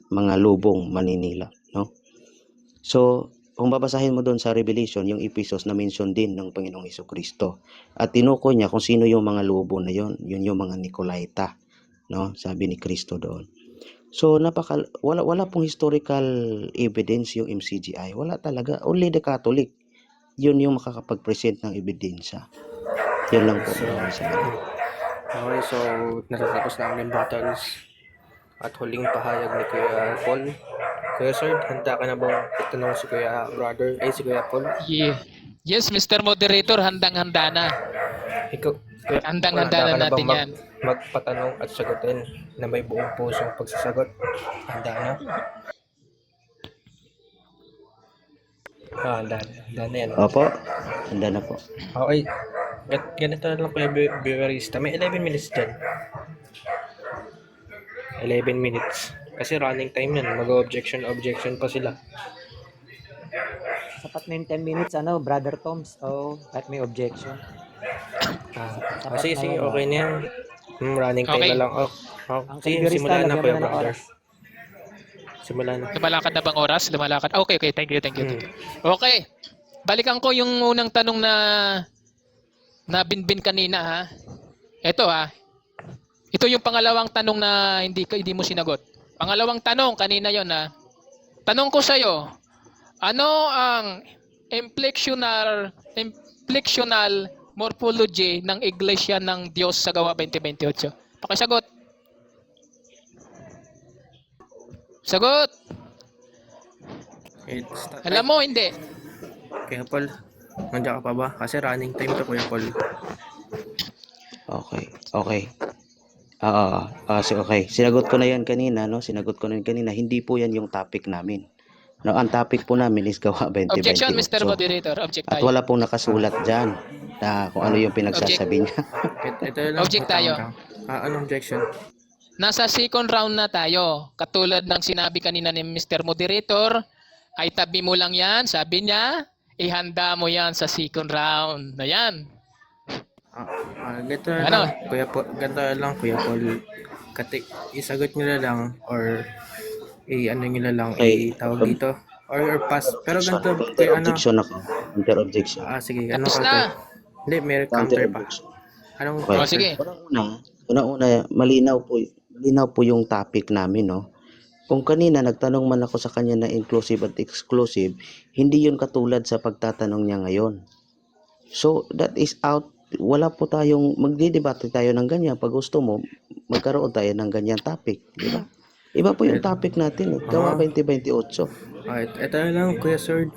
mga lubong Maninila, no? So, kung babasahin mo doon sa Revelation, yung Ephesus na mention din ng Panginoong Hesukristo. At tinukoy niya kung sino yung mga lubo na yun yung mga Nicolaita, no? Sabi ni Kristo doon. So wala pong historical evidence yung MCGI. Wala talaga. Only the Catholic. Yun yung makakapag-present ng ebidensya. Yun lang po. Okay, so natatapos na ang battles at huling pahayag ni Kuya Paul. Kuya Sir, handa ka na bang itanong si Kuya Paul? Yes, Mr. Moderator, handang-handa na. Ikaw, Kuya, Handang-handa handa ka na na natin bang yan. magpatanong at sagutin na may buong pusong pagsasagot? Handa na? Handa na yan. Opo. Handa na po. Okay. Ganito na lang Kuya Beverista. May 11 minutes dyan. 11 minutes. Kasi running time yan. Mag-objection pa sila. Sapat na yung 10 minutes, Brother Toms. So, kahit may objection. Sige, okay na yan. Running time Okay. na lang. Ang Sige, Beverista, simula na lagyan mo Kuya na ng brother. oras. Simula na. Lumalakad na bang oras? Lumalakad. Okay. Thank you. Okay. Balikan ko yung unang tanong na binbin kanina, ha. Ito, ha. Ito yung pangalawang tanong na hindi mo sinagot. Pangalawang tanong kanina yon, ha. Tanong ko sa iyo, ano ang inflectional morphology ng Iglesia ng Diyos sa Gawa 20:28? Pakisagot. Sagot. Alam mo, hindi. Kuya Paul, nandiyan ka pa ba? Kasi running time to, Kuya Paul. Okay. Okay. Sinagot ko na yan kanina, no? Hindi po yan yung topic namin. No, ang topic po namin is Gawa 20:28. Objection, Mr. Moderator. Object At tayo. wala pong nakasulat dyan na kung ano yung pinagsasabi niya. Ito lang. Object tayo. Anong objection? Nasa second round na tayo. Katulad ng sinabi kanina ni Mr. Moderator, ay tabi mo lang yan. Sabi niya, ihanda mo yan sa second round. Ayan. Ganito Ano? lang, Kuya Paul. Isagot nyo na lang or ano nyo na lang, Okay. tawag dito. Or pass. Pero ganito, Interobjection ako. Interobjection. sige, Tapos na. Hindi, may Counter counter pa. objection. Anong Okay. O sige. Unang-una, malinaw po yung topic namin, no? Kung kanina nagtanong man ako sa kanya na inclusive at exclusive, hindi yun katulad sa pagtatanong niya ngayon. So, that is out. Wala po tayong, magdidebate tayo ng ganyan. Pag gusto mo, magkaroon tayo ng ganyan topic. Di ba? Iba po yung topic natin. Gawa 2028. Ito na lang, Kuya Sir.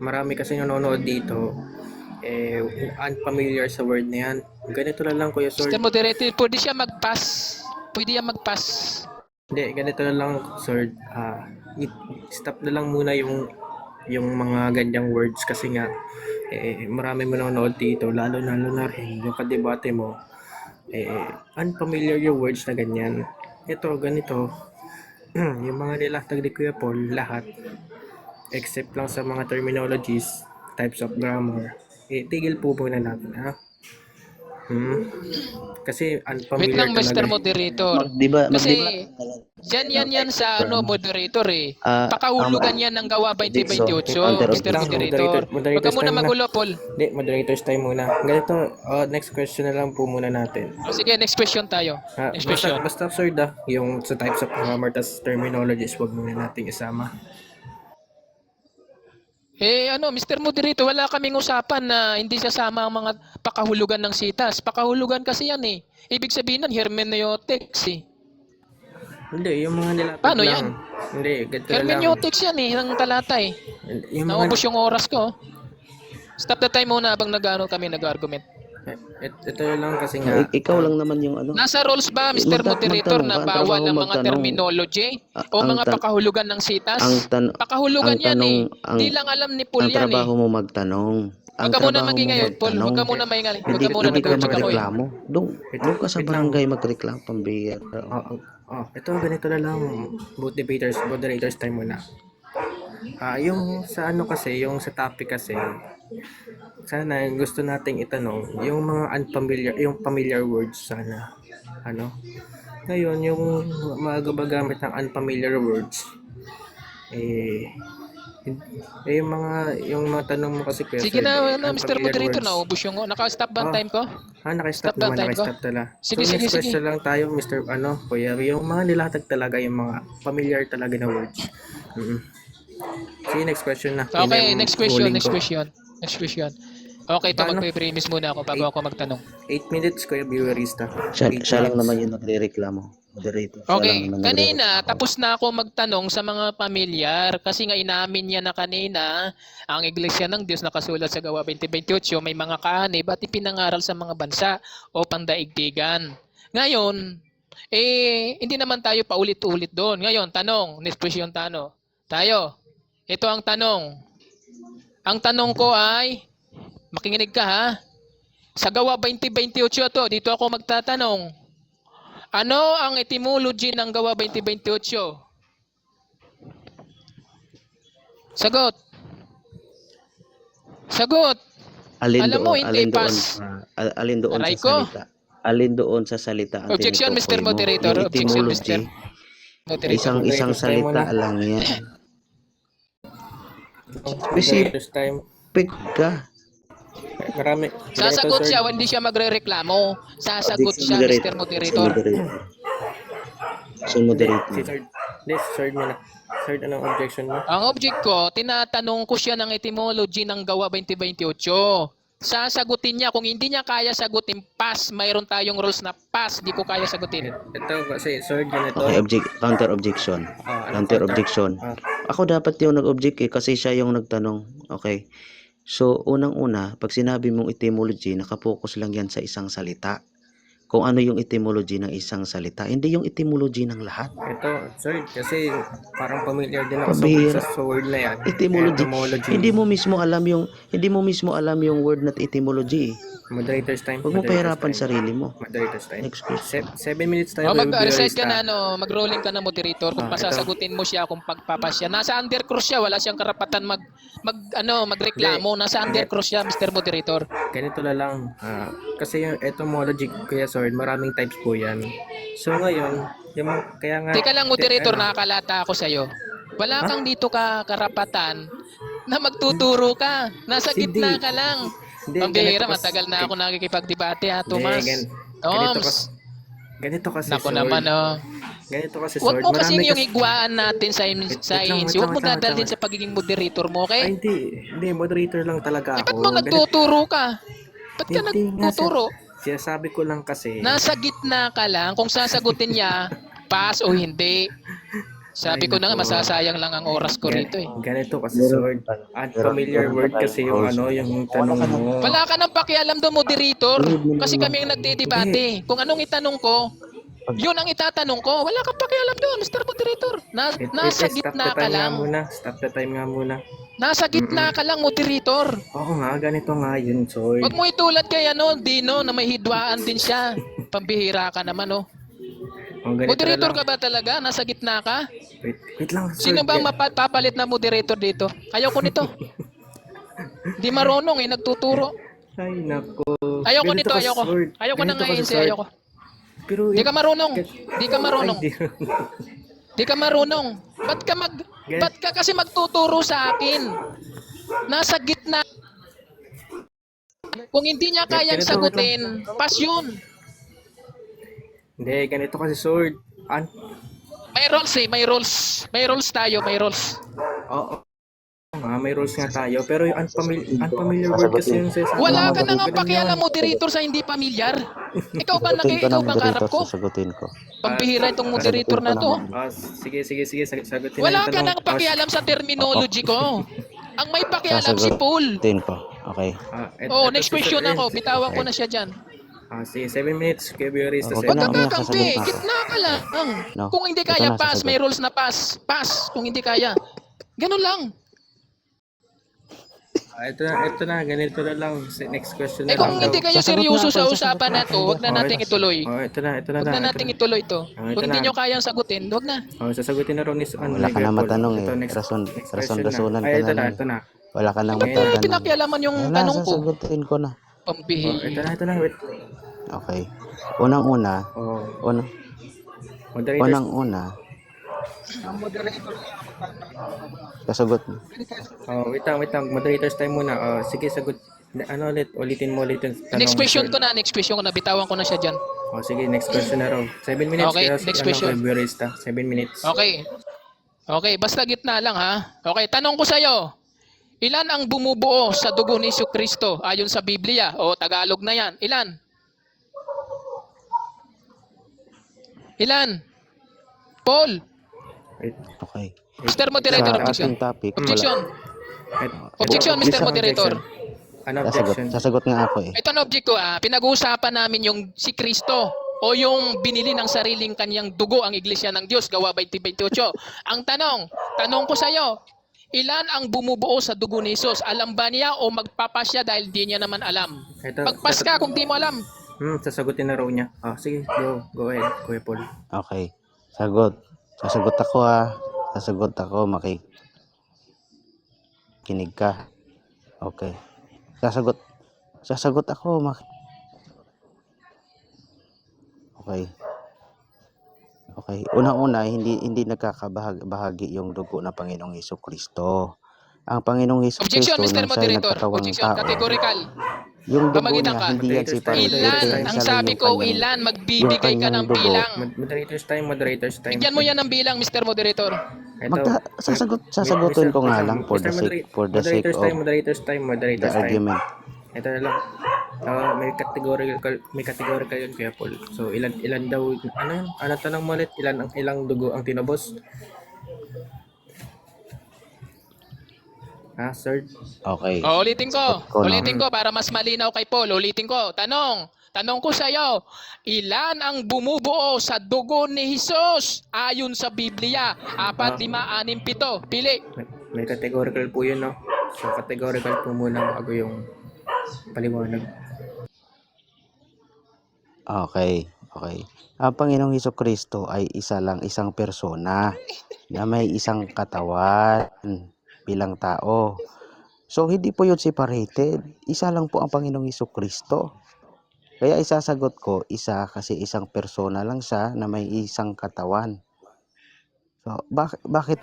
Marami kasi nanonood dito. Unfamiliar sa word na yan. Ganito na lang, Kuya Sir. Mr. Moderator, pwede siya mag-pass. Pwede yan mag-pass. Hindi, ganito na lang, Sir. Stop na lang muna yung mga ganyang words kasi nga marami manonood dito, lalo na rin yung kadebate mo, unfamiliar yung words na ganyan. Ito, ganito, yung mga nilatag ni Kuya Paul, lahat, except lang sa mga terminologies, types of grammar, tigil po muna natin, ha? Kasi Wait unfamiliar lang, Mr. talaga. Moderator. Diba, Kasi yan sa moderator eh. Pakahulugan yan ng gawa 2028, Mr. Moderator. Huwag ka muna magulo, Paul. Hindi, moderators time muna. Ganito, next question na lang po muna natin. O sige, next question tayo. Next question. Basta absurd yung sa types of grammar tas terminologies, wag muna nating isama. Mr. Moderator, wala kaming usapan na hindi sasama ang mga pakahulugan ng sitas. Pakahulugan kasi yan eh. Ibig sabihin nun, hermeneutics eh. Hindi, yung mga nilatag Paano lang. yan? Hindi, ganito na lang. Hermeneutics yan eh, ng talata eh. Yung Naubos yung oras ko. Stop the time muna habang kami nag-argument. Ito lang kasi nga. Ikaw lang naman yung ano. Nasa rules ba, Mr. Moderator, na bawal ang mga terminology o mga pakahulugan ng sitas? Pakahulugan yan eh. Di lang alam ni Paul Ang yan eh. trabaho mo magtanong. Huwag ka muna magingay, Paul. Huwag ka muna maingay. Huwag ka muna Hindi ka nag-check ako eh. magreklamo. Doon ka sa barangay magreklamo pambihira. Ito ganito na lang. Both moderators time muna. Yung sa kasi, yung sa topic kasi, sana gusto nating itanong yung mga yung familiar words sana. Ngayon, yung magagamit ng unfamiliar words, yung mga tanong mo kasi Kuya Sige Sir, na, Mr. unfamiliar Moderator, words. naubos yung naka-stop ba ang time ko? Naka-stop Stop ba naman, time ko? naka-stop tala. Sige, So, sige, next question lang tayo, Mr. Kuya, yung mga nilatag talaga, yung mga familiar talaga na words. Sige, next question na. Okay, Yun yung next question, huling next ko. question. Okay, ito Paano? magpe-premise muna ako bago ako magtanong. 8 minutes, Kuya Viewerista. Siya lang naman yung nagre-reklamo. Moderator. Siya lang Okay, naman kanina nagre-reklamo. tapos na ako magtanong sa mga pamilyar kasi nga inamin niya na kanina ang Iglesia ng Diyos nakasulat sa Gawa 2028 may mga kahanib at ipinangaral sa mga bansa o pandaigdigan. Ngayon, hindi naman tayo paulit-ulit doon. Ngayon, tanong, next question tayo. Ito ang tanong. Ang tanong ko ay, makikinig ka ha, sa Gawa 2028 to, dito ako magtatanong. Ano ang etymology ng Gawa 2028? Sagot. Alam mo, hindi pass. Alin doon Aray sa ko. salita. Alin doon sa salita ang Objection, tinutukoy Mr. mo. Moderator. Yung Objection, etymology, Mr. Moderator. isang salita lang yan. Moderators time. Pick ka. Marami. Sasagot Moderator, siya, sir. hindi siya magre-reklamo. Sasagot siya, Mr. Moderator. So, moderator. Si Sir. Hindi, si Sir muna. Sir, anong objection mo? Ang object ko, tinatanong ko siya ng etymology ng Gawa 2028. Sasagutin niya. Kung hindi niya kaya sagutin, pass. Mayroon tayong rules na pass. Di ko kaya sagutin. Ito kasi, Sir, ganito. Okay, counter objection. Counter objection. Ako dapat yung nag-object kasi siya yung nagtanong. Okay. So, unang-una, pag sinabi mong etymology, nakapokus lang yan sa isang salita. Kung ano yung etymology ng isang salita, hindi yung etymology ng lahat. Ito, Sir, kasi parang familiar din ako Pabihira. sa word na yan. Etymology. Hindi mo mismo alam yung word na etymology. Moderators time. Huwag mo Moderators pahirapan time. sarili mo. Moderators time. Next question. 7 minutes tayo. O, Kuya mag-reset Viewerista. ka na, mag-rolling ka na, moderator. Kung Ito. pasasagutin mo siya, kung pagpapas siya. Nasa undercross siya, wala siyang karapatan magreklamo. Nasa undercross siya, Mr. Moderator. Ganito na lang. Kasi yung etymology, Kuya Sword, maraming types po yan. So ngayon, kaya nga... Teka lang, moderator, nakakalata ako sa'yo. Wala kang dito karapatan na magtuturo ka. Nasa Hindi. gitna ka lang. Hindi, Pambihira, ganito kasi- matagal na ako nakikipagdebate ha, Hindi, Tomas. ganito Toms, ganito kasi nako Sword. naman oh. Ganito kasi Huwag Sword. mo kasing Marami yung higwaan natin sa INC. Huwag mo dadalhin sa pagiging moderator mo, Ay, okay? hindi, moderator lang talaga Eh, ba't ako. mo nagtuturo ka? Ba't ka Hindi nga, nagtuturo? Sinasabi ko lang kasi. Nasa gitna ka lang kung sasagutin niya, pass o hindi. Sabi Ay, ko na nga, nako. masasayang lang ang oras ko rito eh. Ganito kasi Sword. Unfamiliar word kasi yung yung tanong mo. Wala ka nang pakialam doon, moderator. Kasi kami ang nagdedebate. Kung anong itanong ko, yun ang itatanong ko. Wala kang pakialam doon, Mr. Moderator. Nasa gitna ka lang. Stop the time nga muna. Nasa gitna ka lang, moderator. Oo nga, ganito nga yun, Sword. Huwag mo itulad kay Dino, na may hidwaan din siya. Pambihira ka naman, oh. Ganito Moderator na ka lang. ba talaga? Nasa gitna ka? Wait lang, Sword. Sino ba ang mapapalit na moderator dito? Ayoko nito. Di marunong eh, nagtuturo. Ay, nako. Ayoko Ganito nito, kasi, ayoko. Sword. Ayoko na Ganito nga kasi, yun, Sword. ayoko. Pero, Di ka marunong. Di ka marunong. Ay, Di ka marunong. Ba't ka kasi magtuturo sa akin? Nasa gitna. Kung hindi niya kayang Ganito, sagutin, pass yun. Hindi, ganito kasi, Sword. May roles eh, may roles. May roles tayo, may roles. Oo. May rules nga tayo. Pero yung unfamiliar word kasi yung sasabihin. Wala ka na Ganun nga yun. pakialam moderator sa hindi pamilyar. Ikaw ba ikaw ba karap ko? Sasagutin ko. Pambihira itong moderator na to. Sige. Sagutin Wala na ka yung nang tanong. pakialam sa terminology ko. Ang may pakialam si Paul. Sasagutin ko. Okay. Oh, next question ako. Bitawan ko na siya dyan. Sige, 7 minutes. Kaya Biorista, Okay 7 Huwag na, ka okay na, kakampi. sasagot na ako. Gitna ka lang. No, Kung hindi ito kaya, na, pass. sasagot. May rules na pass. Pass. Kung hindi kaya. Ganun lang. Ito na. Ganito na lang. Next question na Eh kung lang. hindi kayo Sasagot seryoso na ako, sa sasagot usapan na na to, huwag na nating ituloy. Ito na Huwag na ito nating ituloy to. ito Kung hindi na. nyo kayang sagutin, huwag na. Sasagutin na rin ni Wala ka na matanong eh. Rason-rasonan ka na lang. Ito na. Wala ka nang Ba't na matatanong. pinakialaman yung Wala, tanong ko? sasagutin ko na. Pambihira. Ito na. Wait. Okay. Unang-una, Moderators. unang-una, kasagot mo. Wait lang. Moderators time muna. Sige, sagot. Ulitin mo ulit yung tanong. Next question ko na. Bitawan ko na siya dyan. Sige, next question na raw. 7 minutes. Okay, kaya next ano, question. kay Biorista. 7 minutes. Okay, basta gitna lang ha. Okay, tanong ko sa'yo. Ilan ang bumubuo sa dugo ni Jesucristo ayon sa Biblia? O Tagalog na yan. Ilan? Paul? Wait. Okay. Mr. Moderator, Sa objection. ating topic, Objection. Wait. Objection, Mr. Isang Moderator. objection. Ano objection? Sasagot nga ako eh. Ito ang object ko. Pinag-uusapan namin yung si Kristo o yung binili ng sariling kanyang dugo ang Iglesia ng Diyos, Gawa 20:28. Ang tanong ko sa iyo, ilan ang bumubuo sa dugo ni Jesus? Alam ba niya o magpapasya dahil di niya naman alam? Magpas ka kung di mo alam. Sasagutin na raw niya. Sige, go ahead, Kuya Paul. Okay. Sasagot ako ha. Sasagot ako, kinig ka. Okay. Sasagot ako, Okay. Okay. Unang-una, hindi nagkakabahagi yung dugo ng Panginoong Jesucristo. Ang Panginoong Objection, Jesucristo Mr. nang siya'y Moderator. nagkatawang Objection, tao. categorical. Yung dugo Pamagitan niya, ka. hindi yan separated. Ilan, ang sabi ko, ilan, magbibigay ka ng bilang. Moderators time. Bigyan mo yan ng bilang, Mr. Moderator. Sasagutin ko nga lang for the sake of Moderators time. the argument. Ito na lang. May categorical yun, Kuya Paul. So, ilan daw, ano yun? Ano tanong mo ulit? Ilang dugo ang tinubos? Sir? Okay. Ulitin ko para mas malinaw kay Paul. Ulitin ko. Tanong ko sa iyo, ilan ang bumubuo sa dugo ni Jesus ayon sa Biblia? 4, 5, 6, 7. Pili. May categorical po yun, no? So, categorical po muna bago yung paliwanag. Okay. Ang Panginoong Jesucristo ay isang persona na may isang katawan bilang tao. So, hindi po yun separated. Isa lang po ang Panginoong Jesucristo. Kaya isasagot ko, kasi isang persona lang siya na may isang katawan. So, bakit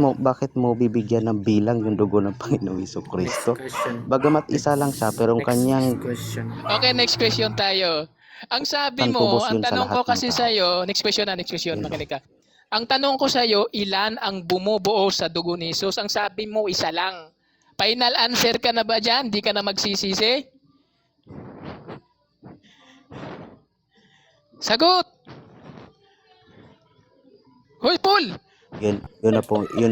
mo bibigyan ng bilang yung dugo ng Panginoong Next Hesukristo? question. Bagamat isa lang siya, pero ang Next kanyang question. Okay, next question tayo. Ang sabi mo, tubos ang yun sa tanong lahat ko ng kasi tao. sa'yo, next question, Yun. makinig ka. Ang tanong ko sa'yo, ilan ang bumubuo sa dugo ni Jesus? Ang sabi mo, isa lang. Final answer ka na ba dyan? Di ka na magsisisi? Sagot! Hoy, Paul! Yun na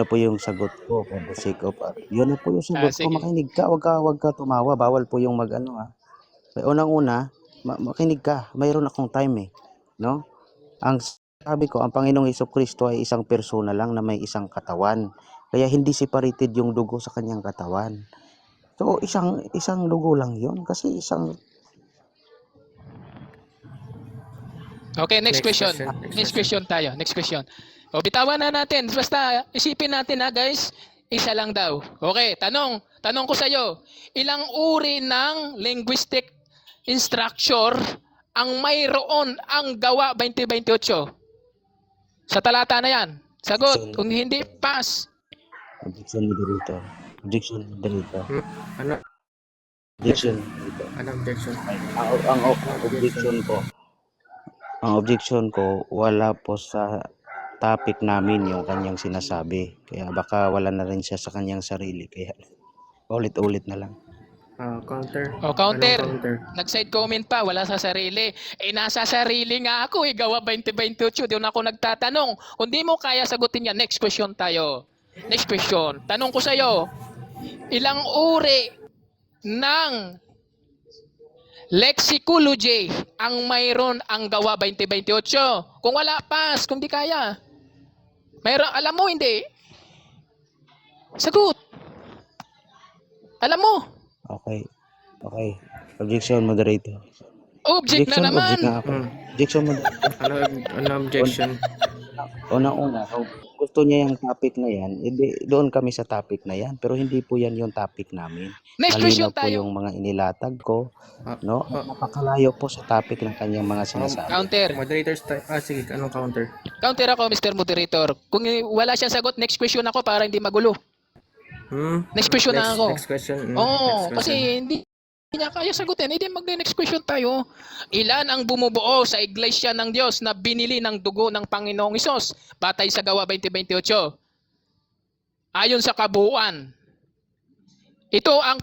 po yung sagot ko for the sake of yun na po yung sagot ko. Sige. Makinig ka, wag ka tumawa. Bawal po yung mag-ano ha. Unang-una, makinig ka. Mayroon akong time no? Ang sabi ko, ang Panginoong Hesukristo ay isang persona lang na may isang katawan. Kaya hindi separated yung dugo sa kanyang katawan. So, isang dugo lang yun. Kasi isang... Okay, next Next question. question. Next question tayo. Next question. O, bitawan na natin. Basta, isipin natin ha, guys. Isa lang daw. Okay, tanong ko sa'yo. Ilang uri ng linguistic structure ang mayroon ang gawa 2028? Sa talata na yan. Sagot. Kung hindi, pass. Objection moderator. Objection moderator. Ano? Objection. Ano objection? Ang objection ko, wala po sa topic namin yung kanyang sinasabi. Kaya baka wala na rin siya sa kanyang sarili. Kaya ulit-ulit na lang. Counter. O, counter. Anong counter? Nag-side comment pa, wala sa sarili. Nasa sarili nga ako gawa 2028. Di na ako nagtatanong. Kung di mo kaya sagutin yan, next question tayo. Next question. Tanong ko sa'yo, ilang uri ng lexicology ang mayroon ang gawa 2028? Kung wala, pass. Kung di kaya. Mayroon, alam mo, hindi. Sagot. Alam mo. Okay. Objection moderator. Object na naman. Object na ako. Objection moderator. Ano objection? Una, kung gusto niya yung topic na yan, doon kami sa topic na yan. Pero hindi po yan yung topic namin. Next question Malinaw po tayo. yung mga inilatag ko. No? Napakalayo po sa topic ng kanyang mga sinasabi. Counter. Moderators time. Sige. Anong counter? Counter ako, Mr. Moderator. Kung wala siyang sagot, next question ako para hindi magulo. Next question na ako. Next question. Oo, kasi hindi niya kaya sagutin. Hindi mag-next question tayo. Ilan ang bumubuo sa Iglesia ng Diyos na binili ng dugo ng Panginoong Hesus batay sa gawa 2028? Ayon sa kabuuan. Ito ang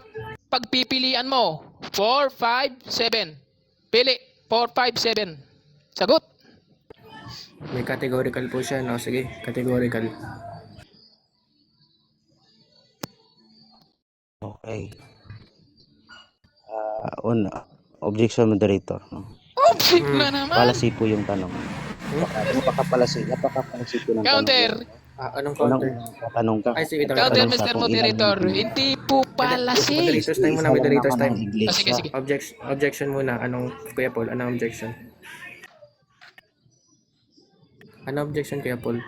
pagpipilian mo. 4, 5, 7. Pili. 4, 5, 7. Sagot. May categorical po siya, no? Sige, categorical. Okay. Objection moderator. No? Object na naman. Palasi po yung tanong. Napakapalasi po ng Counter. Anong tanong. counter? Tanong ka. Ay, sige. Counter, Tanong siya Mr. kung Moderator. ilan yung- Hindi po pala si. Moderators time muna, Isa lang moderators naman time. ang iglesia. Sige, sige. Objection muna. Anong, Kuya Paul? Anong objection? Ano objection, Kuya Paul?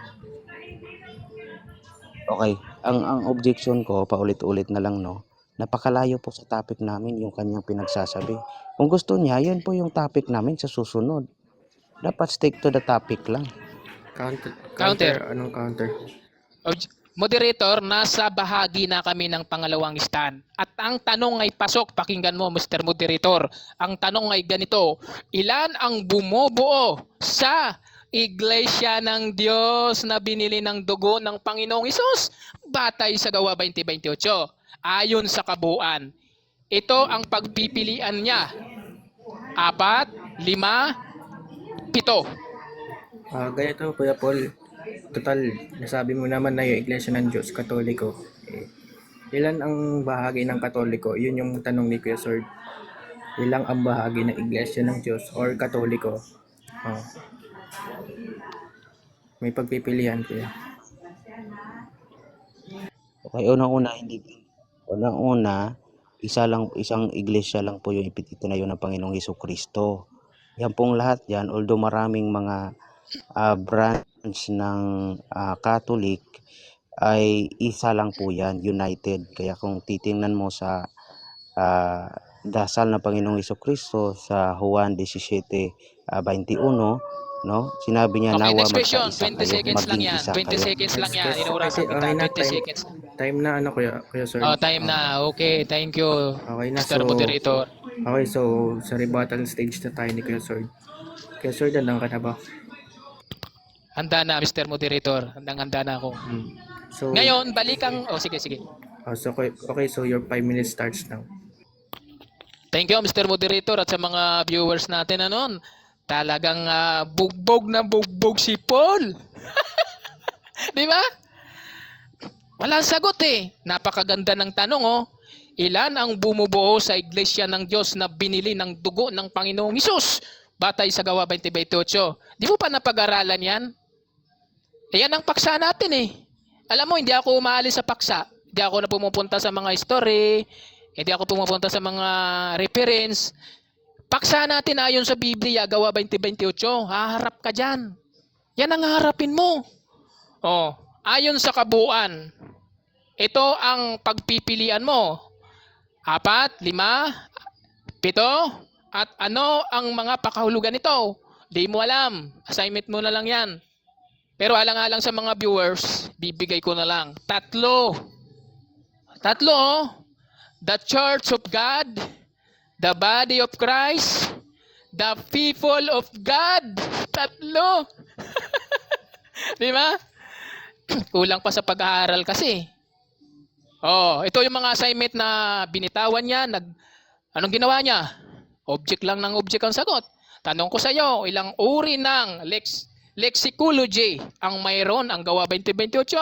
Okay. Ang objection ko, paulit-ulit na lang, no? Napakalayo po sa topic namin yung kanyang pinagsasabi. Kung gusto niya, yun po yung topic namin sa susunod. Dapat stick to the topic lang. Counter. Anong counter? Moderator, nasa bahagi na kami ng pangalawang stand. At ang tanong ay pasok, pakinggan mo Mr. Moderator. Ang tanong ay ganito, ilan ang bumubuo sa Iglesia ng Diyos na binili ng dugo ng Panginoong Hesus batay sa gawa 2028? Ayon sa kabuuan. Ito ang pagpipilian niya. 4, 5, 7. Ganito, Kuya Paul. Total, nasabi mo naman na yung Iglesia ng Diyos, Katoliko. Ilan ang bahagi ng Katoliko? Yun yung tanong ni Kuya Sword. Ilang ang bahagi ng Iglesia ng Diyos or Katoliko? May pagpipilian, Kuya. Okay, unang-una, isang iglesia lang po yung itinayo ng Panginoong Hesukristo. Yan pong lahat yan, although maraming mga branch ng Catholic, ay isa lang po yan, united. Kaya kung titingnan mo sa dasal ng Panginoong Hesukristo sa Juan 17:21, no? Sinabi niya, Okay, nawa next question. magkaisa 20 kayo, seconds lang maging yan. isa 20 kayo. seconds lang yan. Okay, Inuurasan kita. okay na, 20 seconds. time na ano, Kuya Sword. Oh, time na. Okay, thank you, Okay na, Mr. so, Moderator. okay, so, sa rebuttal stage na tayo ni Kuya Sword. Kuya Sword, andang ka na ba? Handa na, Mr. Moderator. Handang-handa na ako. So, Ngayon, balikang... Oh, sige, sige. okay, so your 5 minutes starts now. Thank you, Mr. Moderator, at sa mga viewers natin. Ano, talagang bugbog na bugbog si Paul. Di ba? Walang sagot eh. Napakaganda ng tanong oh. Ilan ang bumubuo sa iglesia ng Diyos na binili ng dugo ng Panginoong Hesus? Batay sa Gawa 20:28. Di mo pa napag-aralan yan? Yan ang paksa natin eh. Alam mo, hindi ako umaalis sa paksa. Hindi ako na pumupunta sa mga history. Hindi ako pumupunta sa mga reference. Paksa natin ayon sa Biblia, Gawa 20:28. Haharap ka dyan. Yan ang haharapin mo. Oh, ayon sa kabuuan, ito ang pagpipilian mo. 4, 5, 7, at ano ang mga pakahulugan nito? Di mo alam. Assignment mo na lang yan. Pero alang-alang sa mga viewers, bibigay ko na lang. 3. 3, oh. The Church of God, the Body of Christ, the People of God. 3. Di ba? Kulang pa sa pag-aaral kasi. Oh, ito yung mga assignment na binitawan niya. Anong ginawa niya? Object lang ng object ang sagot. Tanong ko sa iyo, ilang uri ng lexicology ang mayroon ang Gawa 20:28?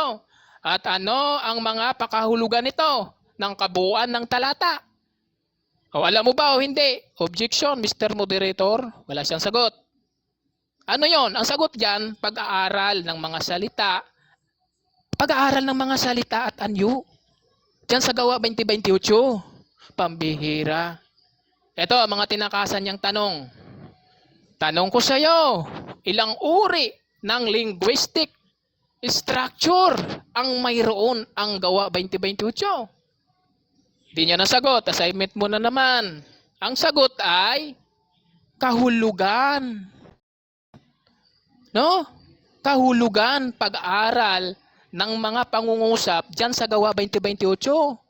At ano ang mga pakahulugan nito ng kabuuan ng talata? O alam mo ba o hindi? Objection, Mr. Moderator. Wala siyang sagot. Ano yon? Ang sagot diyan, pag-aaral ng mga salita. Pag-aaral ng mga salita at anyo. Diyan sa Gawa 20:28. Pambihira. Ito, mga tinakasan niyang tanong. Tanong ko sa iyo, ilang uri ng linguistic structure ang mayroon ang Gawa 20:28? Di niya nasagot. Assignment mo na naman. Ang sagot ay kahulugan. No? Kahulugan, pag-aaral ng mga pangungusap diyan sa Gawa 20:28.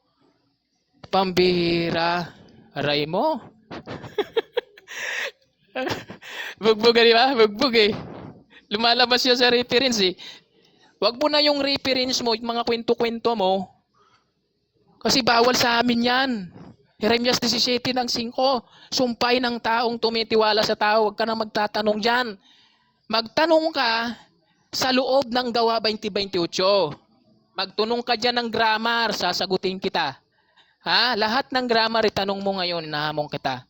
Pambihira. Aray mo. Bugbog, di ba? Bugbog eh. Lumalabas yun sa reference eh. Wag mo na yung reference mo, yung mga kwento-kwento mo. Kasi bawal sa amin yan. Jeremias 17:5. Sumpay ng taong tumitiwala sa tao. Huwag ka na magtatanong dyan. Magtanong ka sa loob ng Gawa 20:28. Magtunong ka dyan ng grammar, sasagutin kita. Ha? Lahat ng grammar itanong mo ngayon, nahamong kita.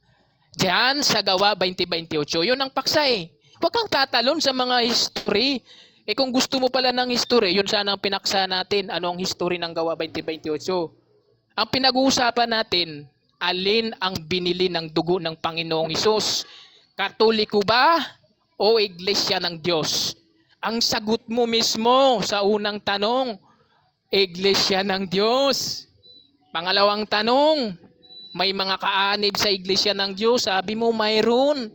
Diyan sa Gawa 20:28. Yun ang paksa eh. Huwag kang tatalon sa mga history. Eh kung gusto mo pala ng history, yun sana ang pinaksa natin. Anong history ng Gawa 20:28? Ang pinag-uusapan natin, alin ang binili ng dugo ng Panginoong Hesus? Katoliko ba o iglesia ng Diyos? Ang sagot mo mismo sa unang tanong, iglesia ng Diyos. Pangalawang tanong, may mga kaanib sa iglesia ng Diyos. Sabi mo, mayroon.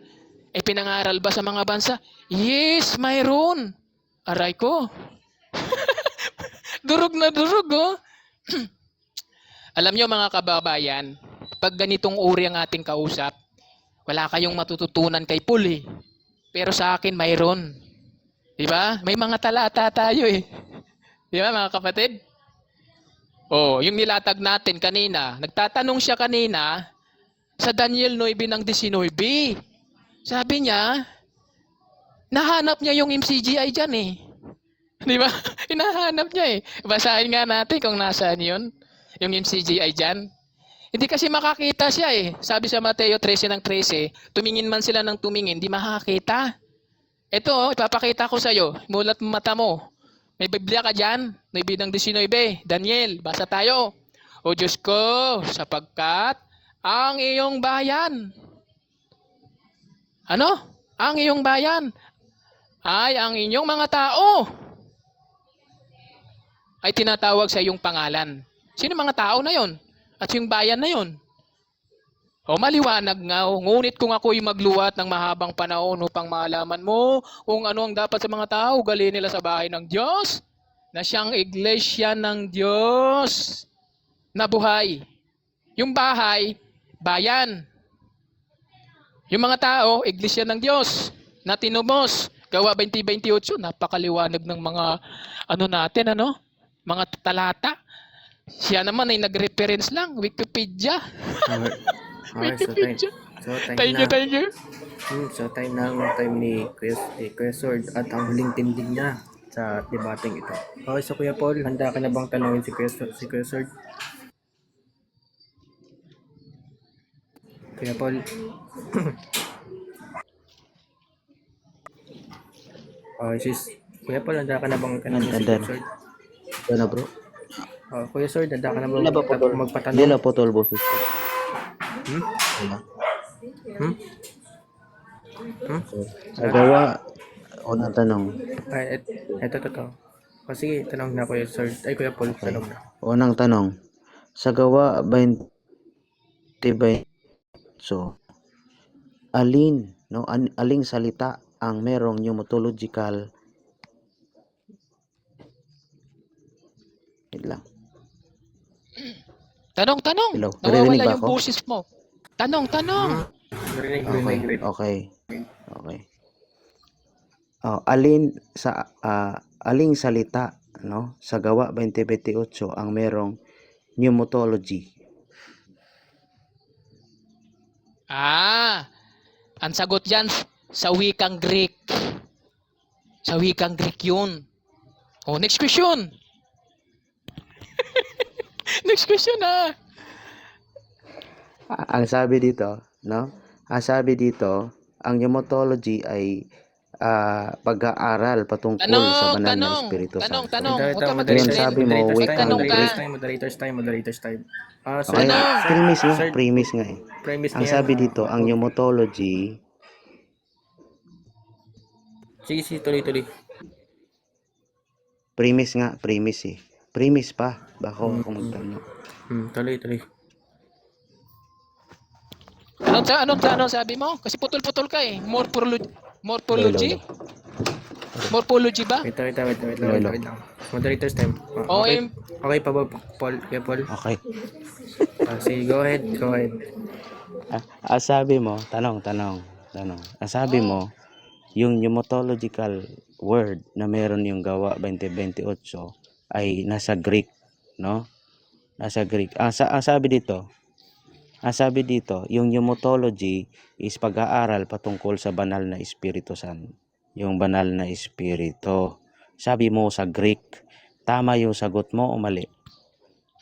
Eh, pinangaral ba sa mga bansa? Yes, mayroon. Aray ko. Durog na durog, oh. Alam nyo mga kababayan, pag ganitong uri ang ating kausap, wala kayong matututunan kay Paul eh. Pero sa akin, mayroon. Diba? May mga talata tayo eh. Diba mga kapatid? Oh, yung nilatag natin kanina, nagtatanong siya kanina sa Daniel 9:19. Sabi niya, nahanap niya yung MCGI dyan eh. Di ba? Hinahanap niya eh. Basahin nga natin kung nasaan yun. Yung MCGI dyan. Hindi kasi makakita siya eh. Sabi sa Mateo 13:13, tumingin man sila ng tumingin, di makakita. Ito, ipapakita ko sa'yo. Mulat mo mata mo. May Biblia ka dyan? 9:19. Daniel, basa tayo. O Diyos ko, sapagkat ang iyong bayan. Ano? Ang iyong bayan ay ang inyong mga tao ay tinatawag sa iyong pangalan. Sino mga tao na yon? At yung bayan na yon? O maliwanag nga, ngunit kung ako'y magluwat ng mahabang panahon upang malaman mo kung ano ang dapat sa mga tao, ugali nila sa bahay ng Diyos, na siyang iglesia ng Diyos na buhay. Yung bahay, bayan. Yung mga tao, iglesia ng Diyos na tinubos. Gawa 20:28, napakaliwanag ng mga natin, mga talata. Siya naman ay nag-reference lang, Wikipedia. Okay, okay Wikipedia. time na. Thank you. So time ni Kuya Sword at ang huling tindig niya sa debating ito. Okay, so Kuya Paul, handa ka na bang tanungin si Kuya Sword? Kuya Paul. Okay, Kuya Paul, handa ka na bang tanungin si Kuya Sword? Ano bro? Kuya Sword, handa ka na bang Hindi na putol. Hindi magpatanong? na putol boses ko. Hmm? Wala. Hmm? Sa gawa, unang tanong. Ay, eto. O sige, tanong na Kuya Sword. Ay, Kuya Paul, Okay. tanong na. Unang tanong. Sa gawa 20:20, so aling salita ang merong pneumological wait lang. Tanong. Hello, Nawawala naririnig ba yung ako? boses mo. Tanong. Rinig. Okay. Aling salita sa gawa 20:28 ang merong pneumology. Ang sagot yan sa wikang Greek. Sa wikang Greek yun. Next question. Next question Ang sabi dito, ang pneumology ay pag-aaral patungkol sa banal na Espiritu Santo. Tanong. Huwag ka Yun, mag-explain. sabi mo, Tanong ka. Moderators time. Okay, Sir, premise nga eh. premise Ang niya. sabi dito, ang pneumology, Sige, tuloy. premise eh. Premise pa, bako ako magtanong. Tuloy. Anong sabi mo? Kasi putol-putol ka eh. Morphology? Morphology ba? Wait lang. Moderators time. Okay pa ba, Paul? Kuya Paul? Okay. Sige, go ahead. Sabi mo, tanong. Ang sabi mo, yung pneumological word na meron yung gawa 20:28 ay nasa Greek, no? Nasa Greek. Ang sabi dito, yung pneumology is pag-aaral patungkol sa banal na Espiritu Santo. Yung banal na Espiritu. Sabi mo sa Greek. Tama yung sagot mo o mali?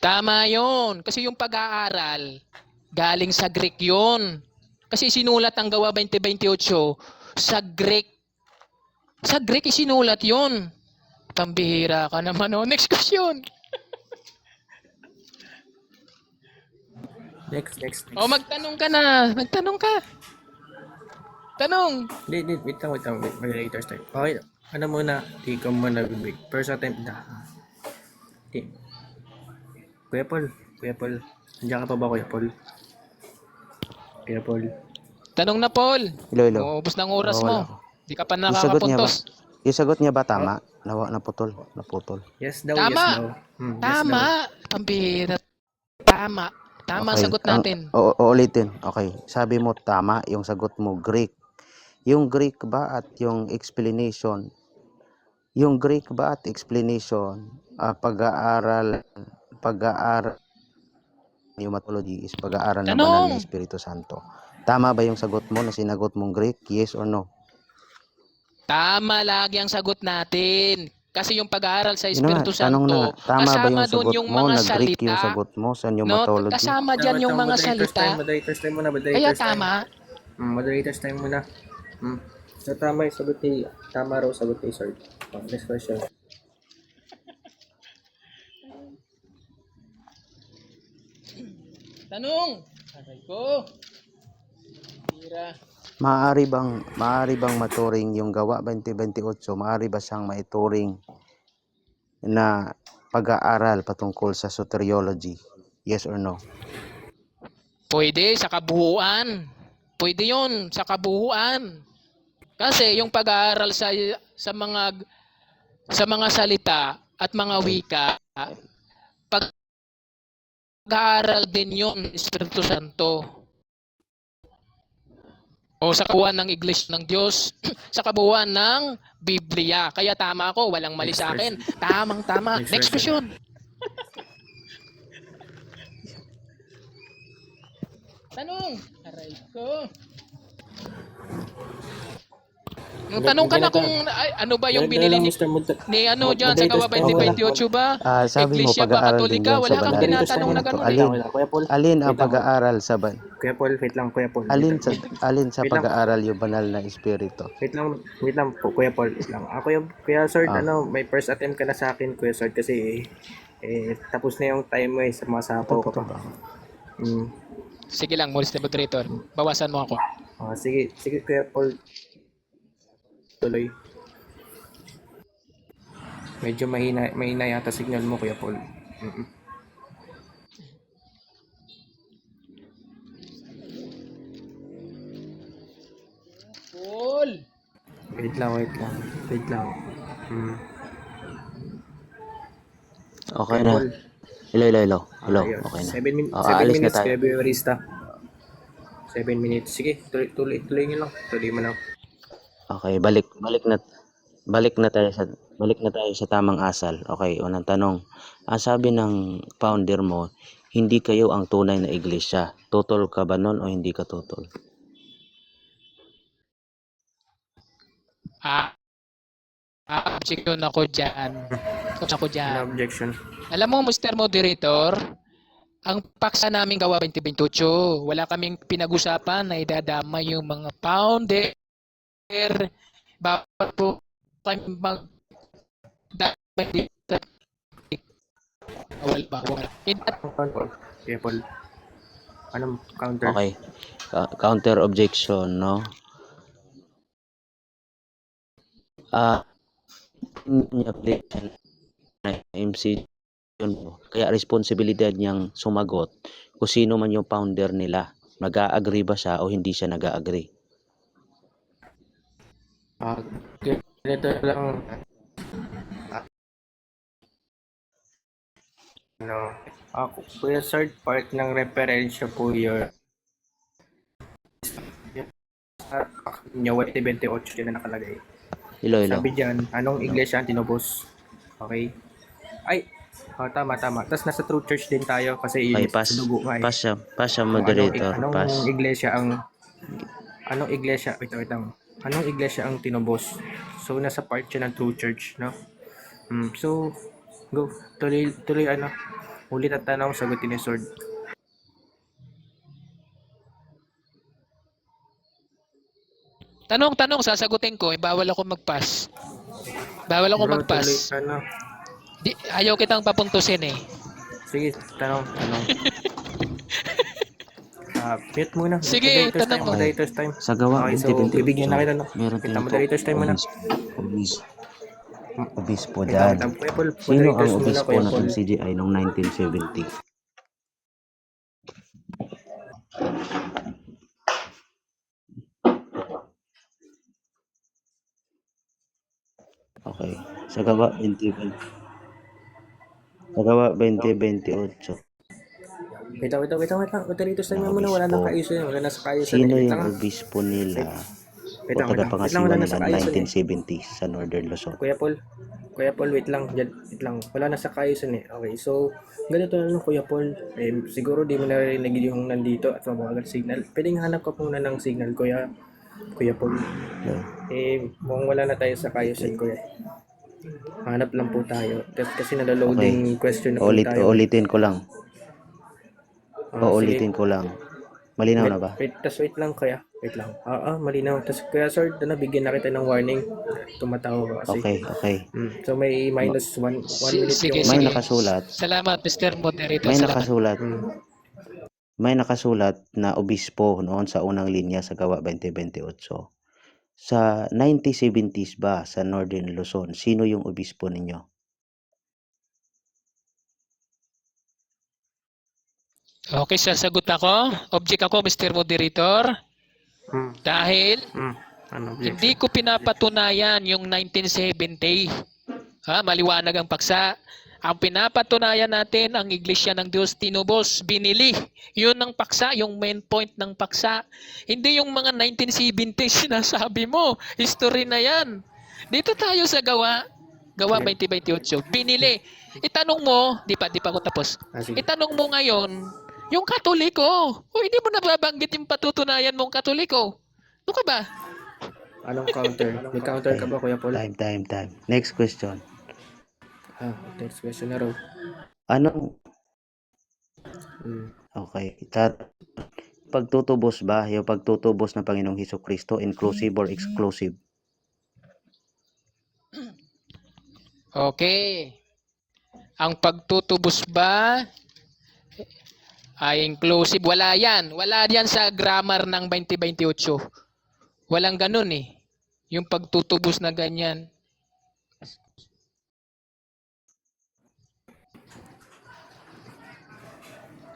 Tama yun. Kasi yung pag-aaral, galing sa Greek yun. Kasi sinulat ang gawa 20:28 sa Greek. Sa Greek isinulat yun. Pambihira ka naman. Next question. Next. Magtanong ka na. Tanong. Wait lang. Moderators time. Okay, muna. Di ka muna bibig. First attempt na. Kuya Paul. Nandiyan ka pa ba, Kuya Paul? Tanong na, Paul. Hello. Ubus ng oras mo. Di ka pa Yung sagot niya ba nakakapuntos. tama? Naputol. Yes daw. Tama. Tama. Pambihira. Tama ang Okay. sagot natin. Uulitin. Okay. Sabi mo tama, yung sagot mo Greek. Yung Greek ba at yung explanation, pag-aaral, pneumology is pag-aaral ng banal na Espiritu Santo. Tama ba yung sagot mo na sinagot mong Greek? Yes or no? Tama lagi ang sagot natin. Kasi yung pag-aaral sa Yun na Espiritu nga, tanong na Santo, nga, tama ba kasama yung doon sagot yung mo mga na Greek yung salita. sagot mo sa No? pneumology? Kasama dyan yung mga salita. Moderators time muna. Kaya tama. Moderators time muna. So tama yung sagot ni... Tama raw sagot ni Sir. Next question. Tanong. Aray ko. Tira. Maaari bang maturing yung gawa 20:28? Maaari ba siyang maituring na pag-aaral patungkol sa soteriology? Yes or no? Pwede sa kabuuan. Pwede 'yon sa kabuuan. Kasi yung pag-aaral sa mga salita at mga wika, pag-aaral din 'yon ng Espiritu Santo. O sa kabuuan ng Iglesia ng Diyos, sa kabuuan ng Biblia. Kaya tama ako, walang mali sa akin. Tamang-tama. Next question. Tanong. Aray ko. Tanong ka na kung ano ba yung binili ni dyan sa Gawa 2028 ba? Sabi mo Iglesia ba pag-aaral din Katolika? dyan sa Wala kang banal. tinatanong na gano'n eh. Kuya Paul, Alin ang Wait lang. pag-aaral sa Kuya Paul, wait lang, Kuya Paul. alin sa Wait lang. pag-aaral yung banal na espiritu? Wait lang po, Kuya Paul, wait lang. Ako yung, Kuya Sword, Ah. may first attempt ka na sa akin, Kuya Sword, kasi tapos na yung time mo sa mga sapo ko pa. Sige lang, Mr. Moderator. Bawasan mo ako. Sige, Kuya Paul. Tuloy. Medyo mahina yata signal mo, Kuya Paul. Paul! Wait lang. Okay Kuya na. Paul. Hello. Ayun. Okay na. 7 Aalis na minutes, tayo. Kuya Bewarista. 7 minutes. Sige, tuloy nyo lang. Tuloy mo lang. Okay, balik na tayo sa tamang asal. Okay, unang tanong. Ang sabi ng founder mo, hindi kayo ang tunay na iglesia. Tutol ka ba nun o hindi ka tutol? Objection ako dyan. Ano objection? Alam mo, Mr. Moderator, ang paksa namin Gawa 2028, wala kaming pinag-usapan na idadamay yung mga founder. Bawat po kami mag-damay dito. Wala. Kuya Paul. Anong counter? Okay. Counter objection, no? Application na MC yun po. Kaya responsibilidad niyang sumagot kung sino man yung founder nila. Mag-a-agree ba siya o hindi siya nag-a-agree? Ganito lang. Kuya third part ng referensya po yun. Gawa 2028 yun na nakalagay. Hello. Sabi dyan, anong iglesia ang tinubos? Okay? Ay, tama. Tapos nasa True Church din tayo kasi Okay, sa dugo nga eh. pass siya, moderator. Pass. Anong iglesia, wait lang. Anong iglesia ang tinubos? So, nasa part siya ng True Church, no? So, go. Tuloy, ulit ang tanong, sagutin ni Sword. Tanong, sasagutin ko. Bawal ako mag-pass. Tuloy, Ayaw kitang papuntusin eh. Sige, tanong. Mute muna. Sige, tanong mo. Moderator's time. Sa Gawa Okay, so 2028, bibigyan na kita, no? meron Kita, tinatawag moderator's time muna. Obispo Wait dyan. lang, Kuya Paul, Sino ang moderators muna, obispo Kuya ng Paul. MCGI noong 1970? Okay. Sa Gawa 2028. Wait lang. Moderator's time Ng muna. Wala nang obispo. kaayusan. Wala na sa kaayusan. Sino Wait yung lang. obispo nila Wait o lang. tagapangasiwa Wala na nila sa kaayusan eh. 1970 sa Northern Luzon? Kuya Paul, wait lang. Wait lang. Wala na sa kaayusan eh. Okay, so, ganito na lang, Kuya Paul. Siguro di mo narinig yung nandito at mabagal signal. Pwedeng hanap ka muna ng signal, Kuya Paul. Mukhang wala na tayo sa kaayusan, Kuya. Hanap lang po tayo. Kasi naloloading question na po tayo. Uulitin ko lang. Sige. ko lang. Malinaw na ba? Wait lang, Kuya. Wait lang. Malinaw. Tapos, Kuya Sir, bigyan na kita ng warning. Tumatawa ka kasi. Okay. So, may minus 1 minute Sige, yung... May sige. nakasulat. Salamat, Mr. Moderator. May Salamat. nakasulat. May nakasulat na obispo noon sa unang linya sa Gawa 2028. Sa 1970s ba sa Northern Luzon, sino yung obispo ninyo? Okay, sasagot ako. Object ako, Mr. Moderator. Hmm. Dahil Ano hindi objection? ko pinapatunayan yung 1970. Maliwanag ang paksa. Ang pinapatunayan natin ang Iglesia ng Diyos tinubos, binili. Yun ang paksa, yung main point ng paksa. Hindi yung mga 1970s sinasabi mo. History na yan. Dito tayo sa gawa 2028. Binili. Itanong mo, di pa ako tapos. Sige. Itanong mo ngayon, yung Katoliko. O hindi mo nababanggit yung patutunayan mong Katoliko. Ano ka ba? Anong counter? May counter ka ba, Kuya Paul? Time. Next question. Next question na raw. Anong Hmm. Okay. Pagtutubos ba, yung pagtutubos ng Panginoong Hesukristo, inclusive or exclusive? Okay. Ang pagtutubos ba ay inclusive? Wala yan. Wala yan sa grammar ng 2028. Walang ganun eh. Yung pagtutubos na ganyan.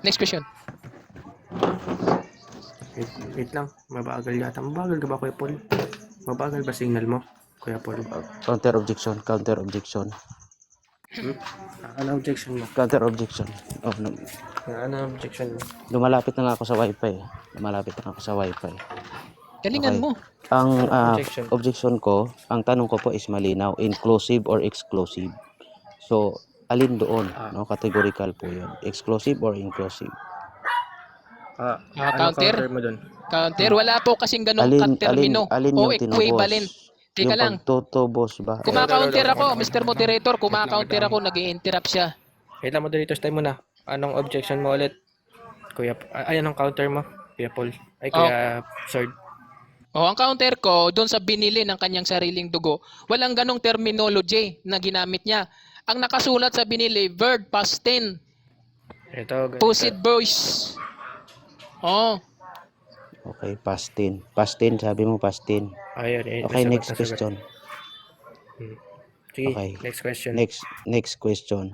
Next question. Wait lang. Mabagal yata. Mabagal ka ba, Kuya Paul? Mabagal ba signal mo, Kuya Paul? Counter objection. Ano objection mo? Counter objection. Ano objection mo? Lumalapit na nga ako sa wifi. Galingan Okay. mo. Ang Objection. objection ko, ang tanong ko po is malinaw, inclusive or exclusive. So, alin doon, no? Categorical po 'yun. Exclusive or inclusive. Anong Counter? counter mo dun? Counter. Wala po kasing ganong termino alin o yung tinubos? equivalent. Teka Yung lang. pagtutubos ba? Kumakaunter ako, Mr. Moderator. Kumakaunter ako. Nag-i-interrupt siya. Wait lang, moderators time muna. Anong objection mo ulit? Kuya, anong counter mo? Kuya Paul. Ay, Kuya Sword. Ang counter ko, doon sa binili ng kanyang sariling dugo, walang ganong terminology na ginamit niya. Ang nakasulat sa binili, verb past tense, Ito, possessive voice. Okay, past tense, sabi mo past tense. Ayun, Okay, next question. Sige, Okay. next question. Next question.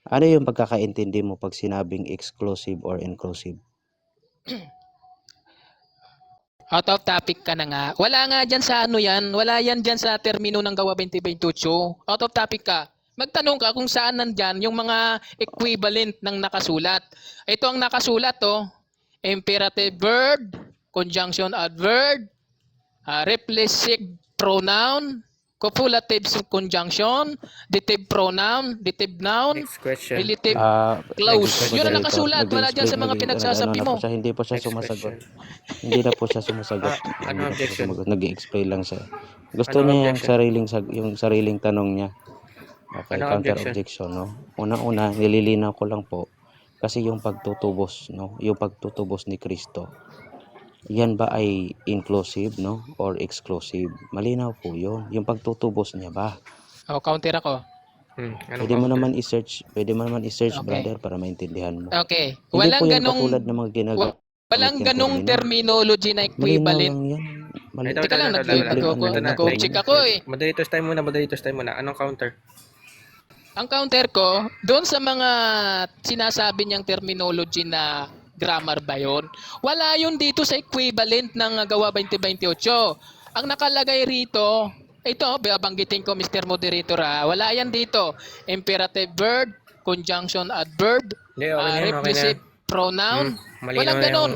Ano yung pagkakaintindi mo pag sinabing exclusive or inclusive? Out of topic ka na nga. Wala nga dyan sa ano yan. Wala yan dyan sa termino ng gawa 2028. Out of topic ka. Magtanong ka kung saan nandyan yung mga equivalent ng nakasulat. Ito ang nakasulat imperative verb, conjunction adverb, reflexive pronoun, copulative conjunction, dative pronoun, dative noun, Next question. relative Next clause. Yun ang question. nakasulat. Wala dyan sa mga pinagsasabi mo. Hindi po siya Next sumasagot. question. Hindi na po siya sumasagot. Ano objection? Nag-i-explain lang siya. Gusto Ano niya objection? yung sariling tanong niya. Okay, Ano counter objection? objection, no? Una-una, nililinaw ko lang po kasi yung pagtutubos, no? Yung pagtutubos ni Kristo. Yan ba ay inclusive, no? Or exclusive? Malinaw po 'yun. Yung pagtutubos niya ba? Counter ako. Anong Pwede mo counter? naman i-search, Okay. brother, para maintindihan mo. Okay. Hindi po Walang yan ganong katulad ng mga ginagawa. walang ganong terminology na Malinaw equivalent. lang yan. Ito, Teka lang, ito na. nag-check ako eh. Moderators time muna. Anong counter? Ang counter ko, doon sa mga sinasabi niyang terminology na grammar ba yun? Wala yun dito sa equivalent ng gawa 2028. Ang nakalagay rito, ito, babanggitin ko Mr. Moderator wala yan dito. Imperative verb, conjunction adverb, Hindi, okay na yun, reflexive pronoun. Malinaw Walang na ganon.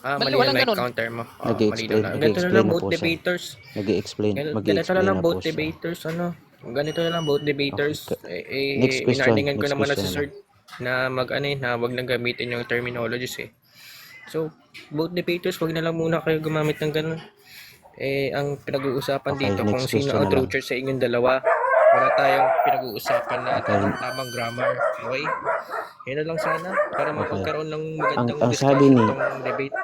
Malinaw Walang na ganon. yung counter mo. Nag-i-explain, Ganito na nag-i-explain lang na both po siya. debaters. Nag-i-explain Ganito na lang na po both siya. debaters. Ganito na lang both debaters. Next question, Inarningan ko next naman na si question Sir na na wag lang gamitin yung terminologies eh. So, both debaters, wag na lang muna kayo gumamit ng ganun. Ang pinag-uusapan Okay, dito next kung sino question na lang. outroacher sa inyong dalawa. Wala tayong pinag-uusapan na tamang grammar. Okay? Yun na lang sana para magkaroon ng magandang Ang sabi discussion ni- itong debate.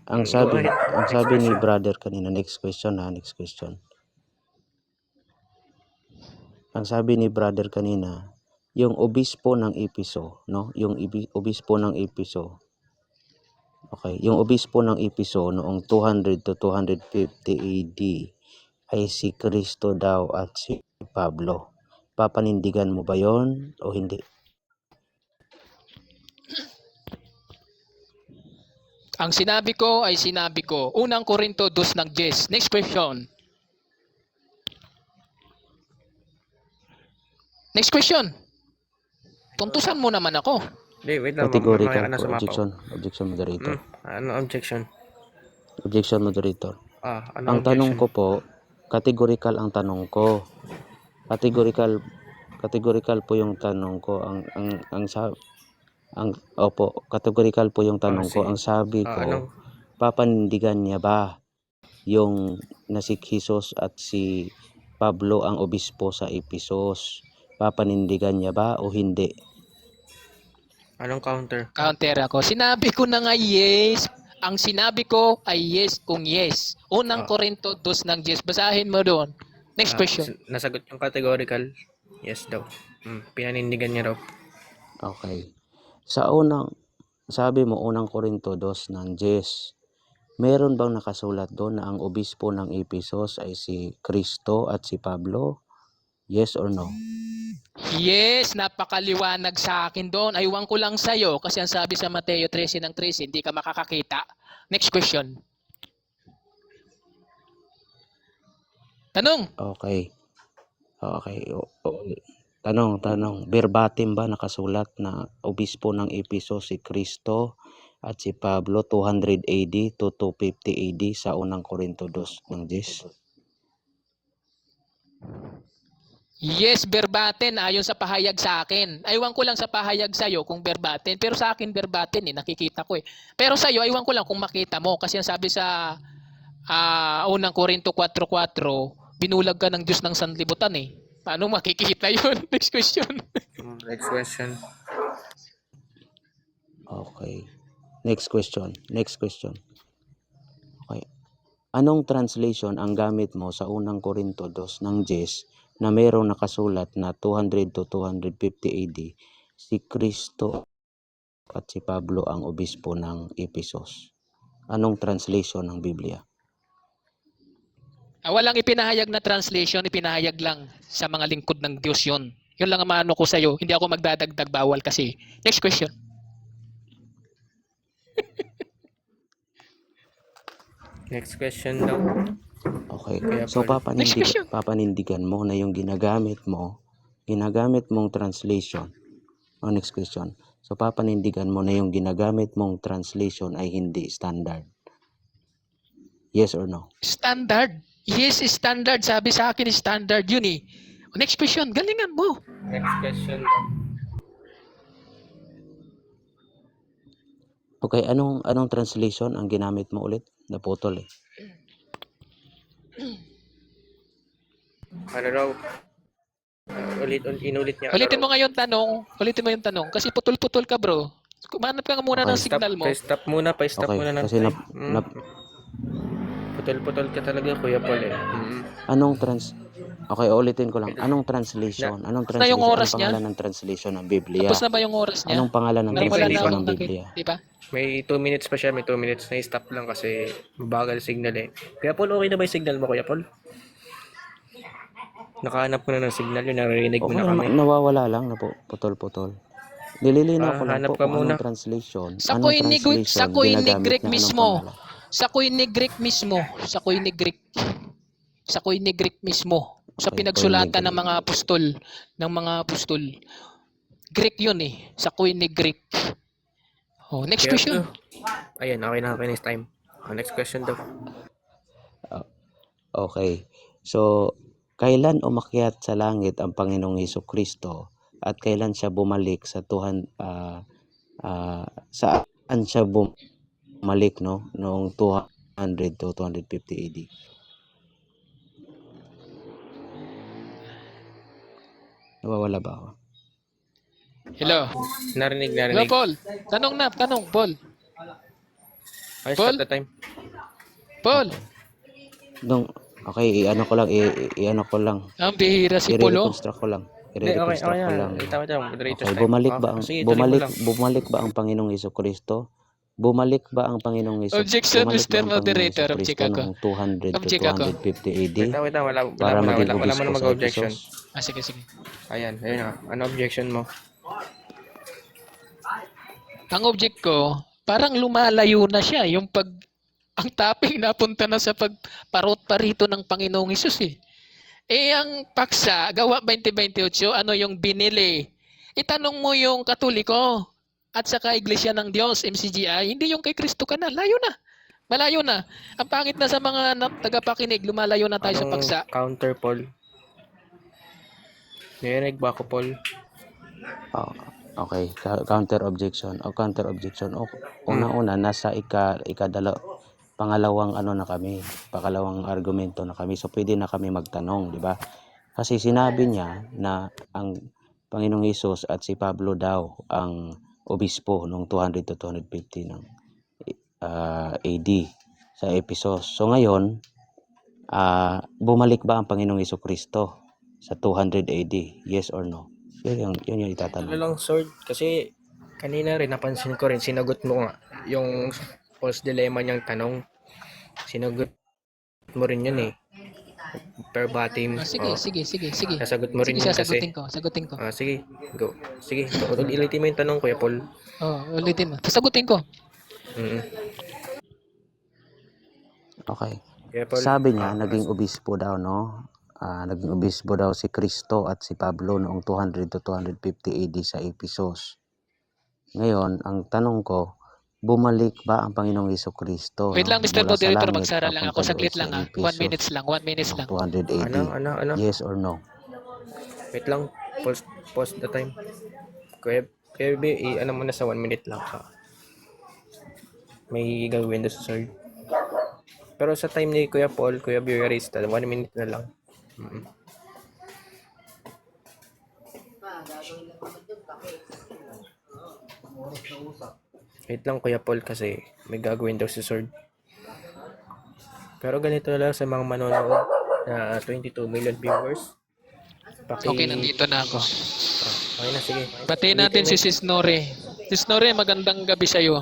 Ang Go sabi, ahead. ang Next sabi ni question. brother kanina, next question. Ang sabi ni brother kanina, yung obispo ng Episo, no? Yung obispo ng Episo. Okay, yung obispo ng Episo noong 200 to 250 AD ay si Kristo daw at si Pablo. Papanindigan mo ba 'yon o hindi? Ang sinabi ko ay sinabi ko. Unang Korinto 2 ng 10. Next question. Next question. Puntusan mo naman ako. Hindi, wait lang. Categorical Mamaya ka na po. sumapaw. Objection, moderator. Ano objection? Objection, moderator. Ano Ang tanong objection? ko po, categorical ang tanong ko. Categorical po yung tanong ko. Opo, categorical po yung tanong ko. Sige. Ang sabi ko, Anong? papanindigan niya ba yung na si Jesus at si Pablo ang obispo sa Ephesus? Papanindigan niya ba o hindi? Anong counter? Counter ako. Sinabi ko na nga yes. Ang sinabi ko ay yes kung yes. Unang Korinto 2 ng 10. Basahin mo doon. Next question. Nasagot yung categorical. Yes daw. Pinanindigan niya raw. Okay. Sabi mo unang Korinto 2 ng 10. Meron bang nakasulat doon na ang obispo ng Ephesus ay si Kristo at si Pablo? Yes or no? Yes, napakaliwanag sa akin doon. Aywan ko lang sa'yo kasi ang sabi sa Mateo 13 ng 13, hindi ka makakakita. Next question. Tanong. Okay. Tanong. Verbatim ba nakasulat na obispo ng Ephesus si Kristo at si Pablo 200 AD to 250 AD sa unang Korinto 2 ng 10? Yes, verbatim ayon sa pahayag sa akin. Aywan ko lang sa pahayag sa'yo kung verbatim. Pero sa akin verbatim nakikita ko eh. Pero sa'yo, aywan ko lang kung makita mo. Kasi ang sabi sa unang Korinto 4:4, binulag ka ng Diyos ng sanlibutan eh. Paano makikita yun? Next question. Next question. Okay. Next question. Okay. Anong translation ang gamit mo sa unang Korinto 2 ng 10 na mayroong nakasulat na 200 to 250 AD si Kristo at si Pablo ang obispo ng Ephesus? Anong translation ng Biblia? Walang ipinahayag na translation, ipinahayag lang sa mga lingkod ng Diyos yun. Yun lang ang maano ko sa'yo. Hindi ako magdadagdag, bawal kasi. Next question. Next question daw. Okay. Kaya So Next question. papanindigan mo na yung ginagamit mong translation. Next question. So papanindigan mo na yung ginagamit mong translation ay hindi standard. Yes or no? Standard. Yes, standard. Sabi sa akin, standard yun eh. Next question. Galingan mo. Next question daw. Okay, anong translation ang ginamit mo ulit? Naputol eh. Ano raw? Inulit niya. Ulitin mo ngayon tanong. Ulitin mo yung tanong. Kasi putol-putol ka bro. Kumanap ka muna ng signal mo. Pa-stop muna Okay, muna ng kasi time. Putol-putol ka talaga, Kuya Paul eh. Okay, ulitin ko lang. Anong translation? Anong yung oras niya? pangalan ng translation ng Biblia? Tapos na ba yung oras niya? Anong pangalan ng Hindi pa, hindi translation pa. ng Biblia? Di ba? May 2 minutes pa siya, may 2 minutes. Na-stop lang kasi mabagal signal eh. Kuya Paul, okay na ba yung signal mo, Kuya Paul? Nakahanap ko na ng signal yun, naririnig mo Okay, na kami. nawawala lang na po, putol-putol. Nililinaw ko lang Hanap po ka kung muna. anong translation. Sa Anong Koine translation Greek ginagamit na mismo. anong pangalan? Sa Koine Greek mismo. Sa Koine Greek. Sa Koine Greek mismo. Sa Okay, pinagsulatan Koine ng mga apostol. Greek yun eh. Sa Koine Greek. Oh, next Kaya- question. Ayan, okay na next time. Next question daw. Okay. So, kailan umakyat sa langit ang Panginoong Hesukristo at kailan siya bumalik sa saan siya bumalik noong 200 to 250 AD? Nawawala ba ako? Hello. Narinig. Hello, Paul. Tanong, Paul. Ay, Paul? stop the time. Paul. Okay, iano ko lang. Ang bihira si Polo. I-reconstruct ko lang. Okay I-reconstruct ko lang. Itaw, moderator's Okay, time. Sige, tuloy mo lang. bumalik ba ang Panginoong Hesukristo? Bumalik ba ang Panginoong Objection, Mr. Moderator. Kristo Object ako. noong 200 to Object ako. 250 AD Wait lang, wala para maging mo obispo na sa mag-objection. Ephesus? Sige. Ayan na. Ano objection mo? Ang object ko, parang lumalayo na siya. Ang topic napunta na sa pagparot parito ng Panginoong Hesus eh. Eh ang paksa, gawa 2028, ano yung binili? Itanong mo yung Katoliko at saka Iglesia ng Diyos, MCGI, hindi yung kay Kristo ka na. Layo na. Malayo na. Ang pangit na sa mga tagapakinig, lumalayo na tayo sa paksa. Counter, Paul? Narinig ba ako, Paul? Oh, okay, counter objection. Una-una nasa pangalawang pangalawang argumento na kami. So pwede na kami magtanong, di ba? Kasi sinabi niya na ang Panginoong Hesus at si Pablo daw ang obispo noong 200 to 250 ng AD sa Ephesus. So ngayon, bumalik ba ang Panginoong Hesukristo sa 200 AD? Yes or no? Yun yung itatanong. Ano lang, Sword? Kasi kanina rin napansin ko rin, sinagot mo nga yung false dilemma niyang tanong. Sinagot mo rin yun eh. Verbatim. Sige. Nasagot mo rin Sige, yun kasi. sagutin ko. Sige, go. Sige, ulitin mo yung tanong, Kuya Paul. Ulitin mo. Sagutin ko. Mm-mm. Okay. Kuya Paul. Sabi niya, naging obispo daw, no? Naging obispo daw si Kristo at si Pablo noong 200 to 250 AD sa Ephesus. Ngayon, ang tanong ko, bumalik ba ang Panginoong Hesukristo? Wait lang, Mr. Mula sa Moderator, langit magsara lang ako. papunta Saglit doon lang sa ha. Ephesus 1 minutes lang. 1 minutes noong lang. 200 AD? Ano? Yes or no? Wait lang. Pause the time. Kuya B, ano mo na sa 1 minute lang ha. May gagawin doon sa Sword. Pero sa time ni Kuya Paul, Kuya B, 1 minute na lang. Mm-mm. Wait lang, Kuya Paul, kasi may gagawin daw si Sword. Pero ganito na lang sa mga manonood na 22 million viewers. Okay, nandito na ako. Okay na, sige. Batiin natin si Sis Nore. Sis Nore, magandang gabi sa'yo.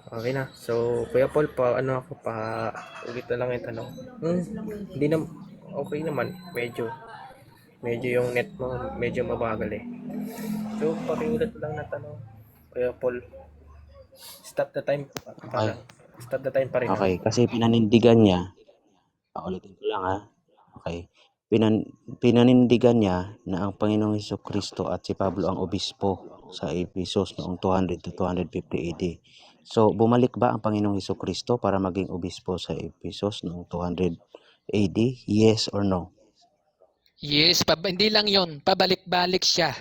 Okay na. So, Kuya Paul, ulit na lang yung tanong. Hindi na, okay naman. Medyo yung net mo, medyo mabagal eh. So, pakiulit lang na tanong. Kuya Paul, stop the time. Stop the time pa rin. Okay, kasi pinanindigan niya, ulitin ko lang ha. Okay. Pinanindigan niya na ang Panginoong Hesukristo at si Pablo ang obispo sa Ephesus noong 200 to 250 AD. So, bumalik ba ang Panginoong Hesukristo para maging obispo sa Ephesus noong 200 AD? Yes or no? Yes, hindi lang yon, pabalik-balik siya.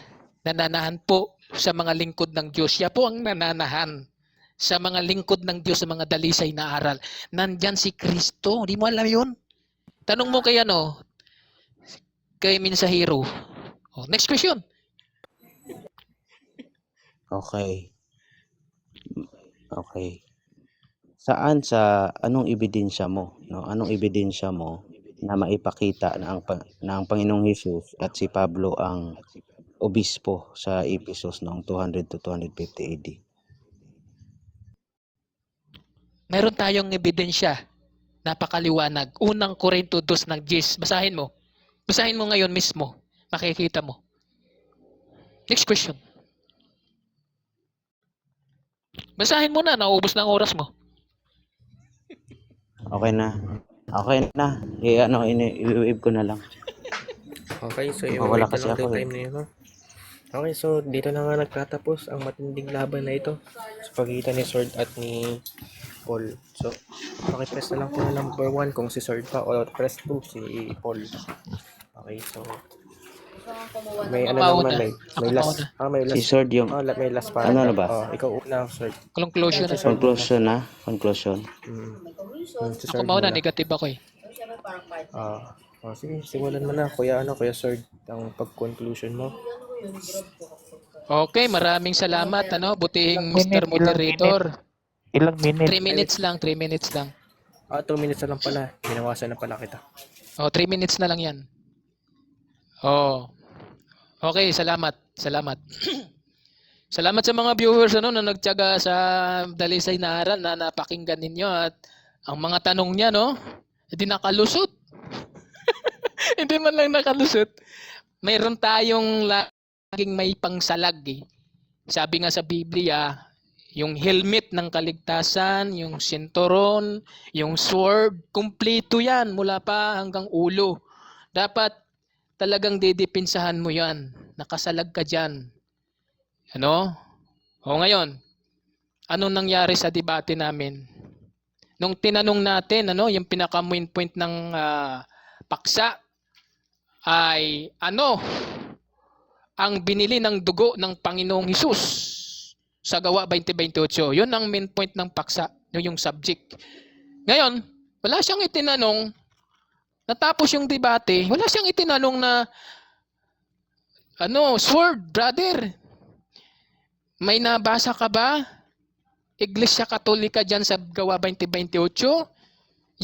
Nananahan po sa mga lingkod ng Diyos. Siya po ang nananahan sa mga lingkod ng Diyos, sa mga dalisay na aral. Nandyan si Kristo. Di mo alam yun? Tanong mo kay kay Minsahiro. Next question. Okay. Anong ebidensya mo? No? Anong ebidensya mo na maipakita na ang Panginoong Hesus at si Pablo ang obispo sa Ephesus noong 200 to 250 AD? Meron tayong ebidensya. Napakaliwanag. Unang Korinto 2 ng 10. Basahin mo. Basahin mo ngayon mismo. Makikita mo. Next question. Basahin mo na. Naubos na ang oras mo. Okay na. I-wave ko na lang. Okay, so Wala i-wait kasi na lang ako yung time na yun. Okay, so dito na nga nagtatapos ang matinding laban na ito sa pagitan ni Sword at ni Paul. So, pakipress na lang po na number 1 kung si Sword pa o press 2 si Paul. Okay, so may naman, may last. May last. Si Sword yung may last para. Ano na ba? Ikaw una, Sword. Conclusion na. Conclusion. Si Ako Sword mauna, muna. negative ako eh. Sige, simulan mo na, Kuya Sword, ang pag-conclusion mo. Okay, maraming salamat. Butihing Mr. Moderator. Ilang minutes? 3 minutes lang. 2 minutes na lang pala. Binawasan na pala kita. 3 minutes na lang yan. Okay, salamat. Salamat sa mga viewers na nagtiyaga sa dalisay na aral na napakinggan ninyo at ang mga tanong niya, hindi nakalusot. Hindi man lang nakalusot. Mayroon tayong laging may pangsalag eh. Sabi nga sa Biblia, Yung helmet ng kaligtasan, yung sinturon, yung sword, kumpleto yan mula pa hanggang ulo. Dapat talagang didipinsahan mo yan. Nakasalag ka dyan. Ano? O ngayon, anong nangyari sa debate namin? Nung tinanong natin, yung pinaka-main point ng paksa ay ano ang binili ng dugo ng Panginoong Hesus sa Gawa 20:28. Yun ang main point ng paksa, yun yung subject. Ngayon, wala siyang itinanong, natapos yung debate, wala siyang itinanong na sword, brother, may nabasa ka ba? Iglesia Katolika dyan sa Gawa 20:28?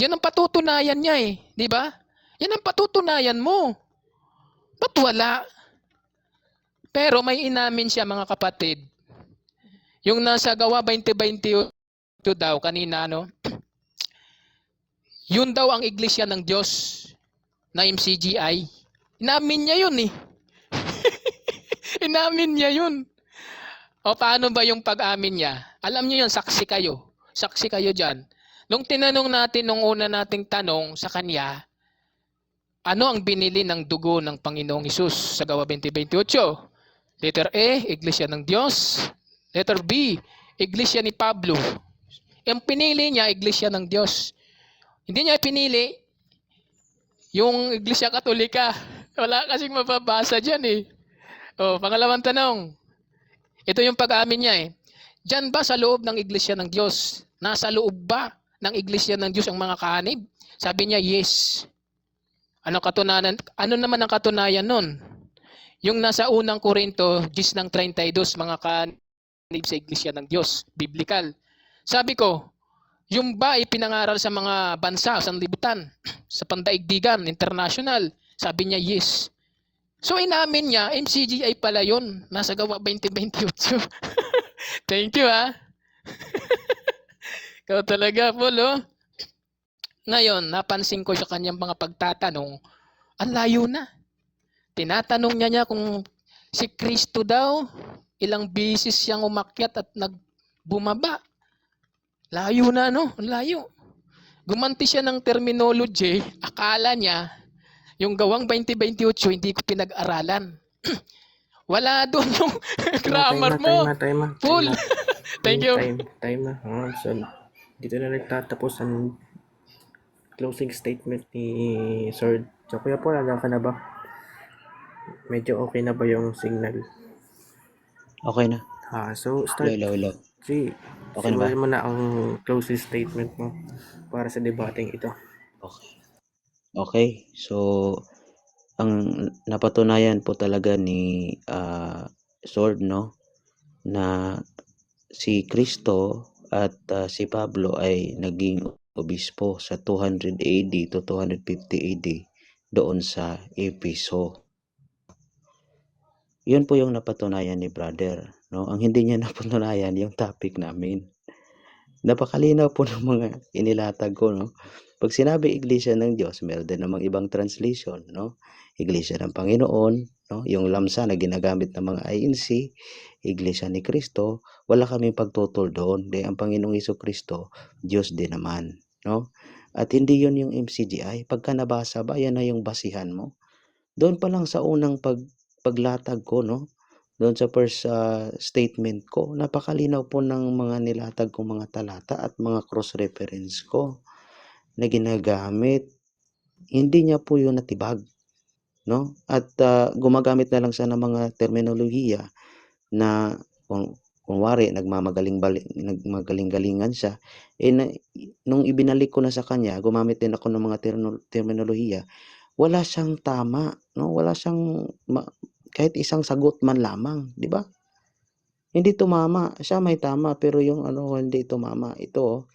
Yan ang patutunayan niya eh, di ba? Yan ang patutunayan mo. Ba't wala? Pero may inamin siya mga kapatid. Yung nasa Gawa 20:28 daw kanina, yun daw ang iglesia ng Diyos na MCGI. Inamin niya yun eh. Inamin niya yun. O paano ba yung pag-amin niya? Alam niyo yun, saksi kayo. Saksi kayo dyan. Nung tinanong natin, nung una nating tanong sa kanya, ano ang binili ng dugo ng Panginoong Hesus sa Gawa 20:28? Letter A, Iglesia ng Diyos. Letter B, Iglesia ni Pablo. Yung pinili niya, Iglesia ng Diyos. Hindi niya pinili yung Iglesia Katolika. Wala kasing mababasa dyan eh. O, pangalawang tanong. Ito yung pag-amin niya eh. Diyan ba sa loob ng Iglesia ng Diyos? Nasa loob ba ng Iglesia ng Diyos ang mga kaanib? Sabi niya, yes. Ano naman ang katunayan nun? Yung nasa unang Korinto, 10:32, mga kaanib sa Iglesia ng Diyos, biblical. Sabi ko, yung ba ipinangaral sa mga bansa, sa libutan, sa pandaigdigan, international? Sabi niya, yes. So inamin niya, MCGI pala yun, nasa Gawa 20:28. Thank you Ikaw talaga, Paul, Ngayon, napansin ko sa kanyang mga pagtatanong, ang layo na. Tinatanong niya kung si Kristo daw, ilang bisis siyang umakyat at nagbumaba. Layo na, Ang layo. Gumanti siya ng terminology, akala niya, yung Gawang 20:28, hindi ko pinag-aralan. Wala doon yung grammar mo. Time. Paul, thank you. Time na. So, dito na nagtatapos ang closing statement ni Sword. So, Kuya Paul, handa ka na ba? Medyo okay na ba yung signal? Okay na. So, start. Hello. G, Okay na ba? simulan mo na ang closing statement mo para sa debating ito. Okay. So, ang napatunayan po talaga ni Sword, na si Kristo at si Pablo ay naging obispo sa 200 AD to 250 AD doon sa Efeso. Yun po yung napatunayan ni brother, Ang hindi niya napatunayan yung topic namin. Napakalinaw po ng mga inilatag ko, Pag sinabi Iglesia ng Diyos, meron din namang ibang translation, Iglesia ng Panginoon, yung lamsa na ginagamit ng mga INC, Iglesia ni Kristo, wala kaming pagtutol doon. Dahil ang Panginoong Jesucristo, Diyos din naman, At hindi yun yung MCGI. Pagka nabasa ba, yan na yung basihan mo. Doon pa lang sa unang paglatag ko, doon sa first statement ko, napakalinaw po ng mga nilatag kong mga talata at mga cross-reference ko na ginagamit. Hindi niya po yun natibag, At gumagamit na lang siya ng mga terminolohiya na kunwari nagmagaling-galingan siya. Nung ibinalik ko na sa kanya, gumamit din ako ng mga terminolohiya, wala siyang tama, Wala siyang kahit isang sagot man lamang, di ba? Hindi tumama. Siya may tama, pero yung hindi tumama. Ito,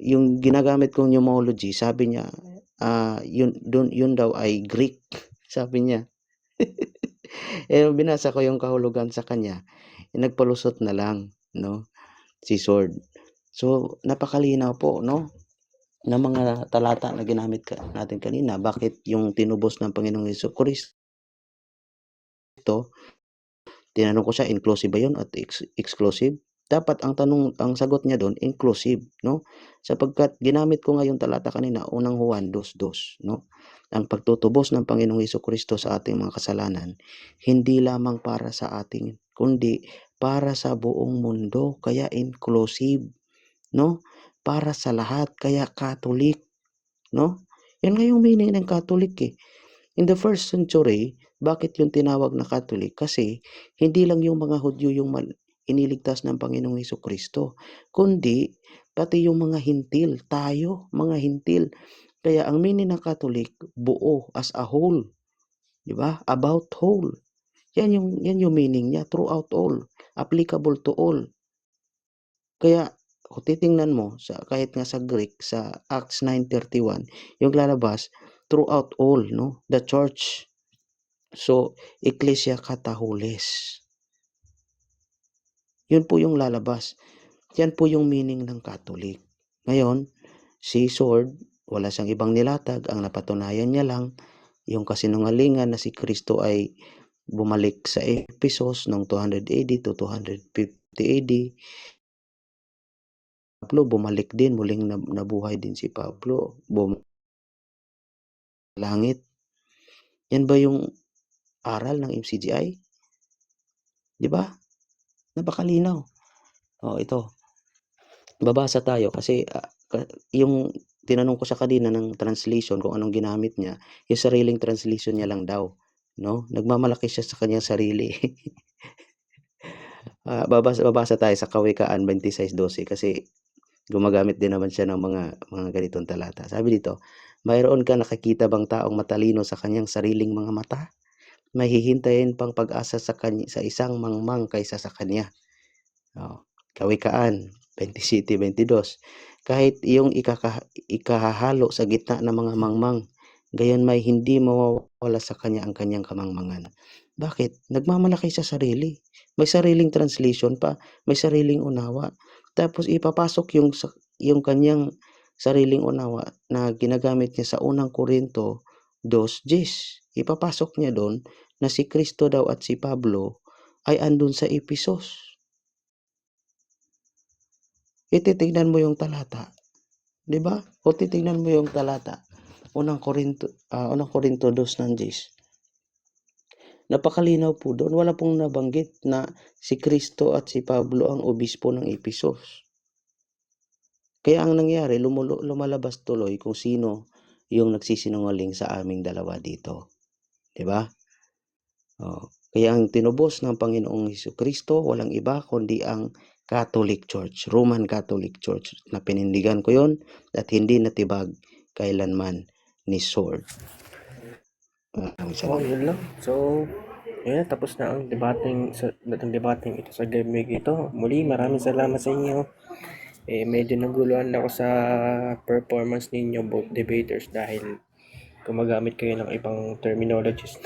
yung ginagamit kong pneumology, sabi niya, yun daw ay Greek, sabi niya. Binasa ko yung kahulugan sa kanya, nagpalusot na lang, si Sword. So, napakalinaw po, ng mga talata na ginamit natin kanina. Bakit yung tinubos ng Panginoong Jesucristo Tinanong ko siya, inclusive ba yun at exclusive? Dapat ang sagot niya doon, inclusive, no? Sapagkat ginamit ko nga yung talata kanina, unang Juan 2:2, no? Ang pagtutubos ng Panginoong Hesukristo sa ating mga kasalanan, hindi lamang para sa ating, kundi para sa buong mundo, kaya inclusive, no? Para sa lahat, kaya Catholic, no? Yan nga yung meaning ng Catholic eh. In the first century, bakit yung tinawag na Catholic? Kasi hindi lang yung mga Hudyo yung iniligtas ng Panginoong Hesukristo, kundi pati yung mga hintil, tayo, mga hintil. Kaya ang meaning ng Catholic, buo, as a whole, di ba? About whole. Yan yung meaning niya, throughout all, applicable to all. Kaya kung titingnan mo sa kahit nga sa Greek sa Acts 9:31, yung lalabas throughout all, no, the church. So Ecclesia Catholicos. Yun po yung lalabas. Yan po yung meaning ng Catholic. Ngayon, si Sword, wala siyang ibang nilatag, ang napatunayan niya lang yung kasinungalingan na si Kristo ay bumalik sa Ephesus noong 200 AD to 250 AD. Pablo bumalik din, muling nabuhay din si Pablo, langit. Yan ba yung aral ng MCGI? Di ba? Napakalinaw. Ito. Babasa tayo kasi yung tinanong ko siya kanina ng translation kung anong ginamit niya, yung sariling translation niya lang daw, no? Nagmamalaki siya sa kanyang sarili. Babasa tayo sa Kawikaan 26:12 kasi gumagamit din naman siya ng mga ganitong talata. Sabi dito, mayroon ka nakakita bang taong matalino sa kanyang sariling mga mata? May hihintayin pang pag-asa sa isang mangmang kaysa sa kanya. Kawikaan 27:22. Kahit iyong ikahahalo sa gitna ng mga mangmang, gayon may hindi mawawala sa kanya ang kanyang kamangmangan. Bakit? Nagmamalaki sa sarili. May sariling translation pa, may sariling unawa. Tapos ipapasok yung kanyang sariling unawa na ginagamit niya sa unang Korinto 2:10. Ipapasok niya doon na si Kristo daw at si Pablo ay andun sa Ephesus. Ititignan mo yung talata, 'di ba? O titingnan mo yung talata. Unang Korinto 2:10. Napakalinaw po doon. Wala pong nabanggit na si Kristo at si Pablo ang obispo ng Ephesus. Kaya ang nangyari, lumalabas tuloy kung sino yung nagsisinungaling sa aming dalawa dito. 'Di ba? Kaya ang tinubos ng Panginoong Hesukristo, walang iba kundi ang Catholic Church, Roman Catholic Church, na pinindigan ko yon at hindi natibag kailanman ni Sword. Yun lang. So, yun na, tapos na ang debating ito sa gaming ito. Muli, maraming salamat sa inyo. Medyo naguluhan ako sa performance ninyo, both debaters, dahil gumagamit kayo ng ibang terminologies.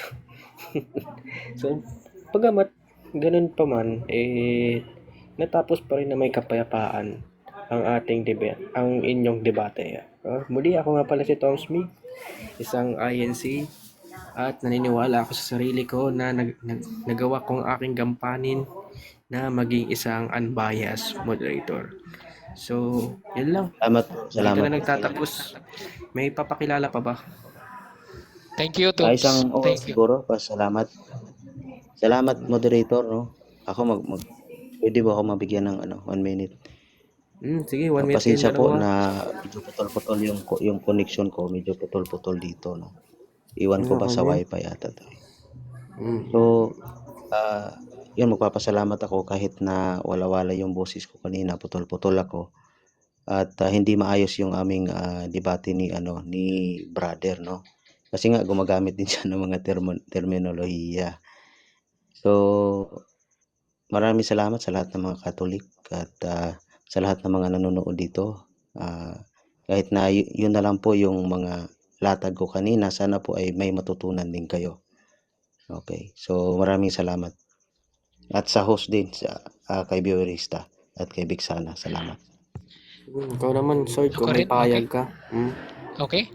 So, pagamat ganun pa man, natapos pa rin na may kapayapaan ang ating debate, ang inyong debate. Muli, ako nga pala si Tom Smith, isang INC, at naniniwala ako sa sarili ko na nagawa kong aking gampanin na maging isang unbiased moderator. So, yun lang. Dito na nagtatapos. May papakilala pa ba? Thank you, Toms. Isang Thank you. siguro, pasalamat. Salamat, moderator, no? Ako pwede ba ako mabigyan ng 1 minute? Sige, 1 minute. Pasensya po na medyo putol-putol yung connection ko, medyo putol-putol dito, no? Iwan ko ba sa wifi ata to. So, yun, magpapasalamat ako kahit na wala-wala yung boses ko kanina, putol-putol ako. At hindi maayos yung aming debate ni brother, no? Kasi nga gumagamit din siya ng mga terminolohiya. So, maraming salamat sa lahat ng mga Katolik at sa lahat ng mga nanonood dito. Kahit na yun na lang po yung mga latag ko kanina, sana po ay may matutunan din kayo. Okay, so maraming salamat. At sa host din, kay Biorista at kay Bigsana, salamat. Ikaw naman, Sword, kung may payag ka. Okay.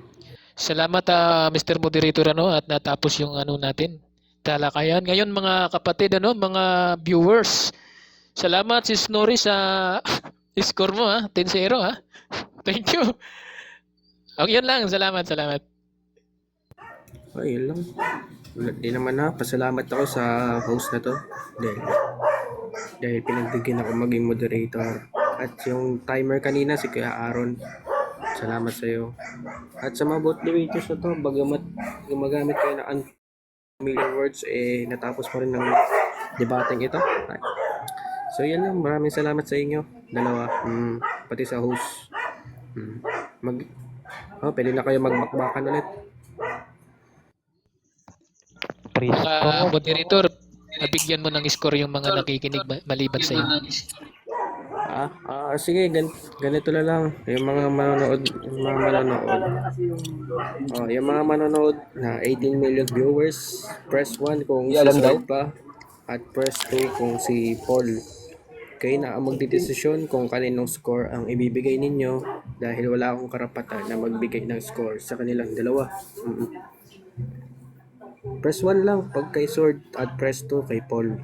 Salamat, Mr. Moderator, at natapos yung natin, talakayan. Ngayon mga kapatid, mga viewers, salamat si Snorri sa score mo 10-0 Thank you. Okay, yun lang. Salamat. Ay, yun lang. Wala din naman pasalamat ako sa host na to. Dahil pinagbigyan ako maging moderator. At yung timer kanina, si Kuya Aaron. Salamat sa iyo. At sa mga bot debaters na to, bagamat gumagamit kayo ng unfamiliar words, natapos mo rin ng debating ito. So yan lang, maraming salamat sa inyo. Dalawa, pati sa host. Pwede na kayo magbakbakan ulit. Moderator, nabigyan mo ng score yung mga nakikinig maliban sa iyo. Sige, ganito na lang. Yung mga manonood, na 18 million viewers, press 1 kung si Sword pa, at press 2 kung si Paul. Kayo na ang magdidesisyon kung kaninong score ang ibibigay ninyo dahil wala akong karapatan na magbigay ng score sa kanilang dalawa. Press 1 lang pag kay Sword at press 2 kay Paul.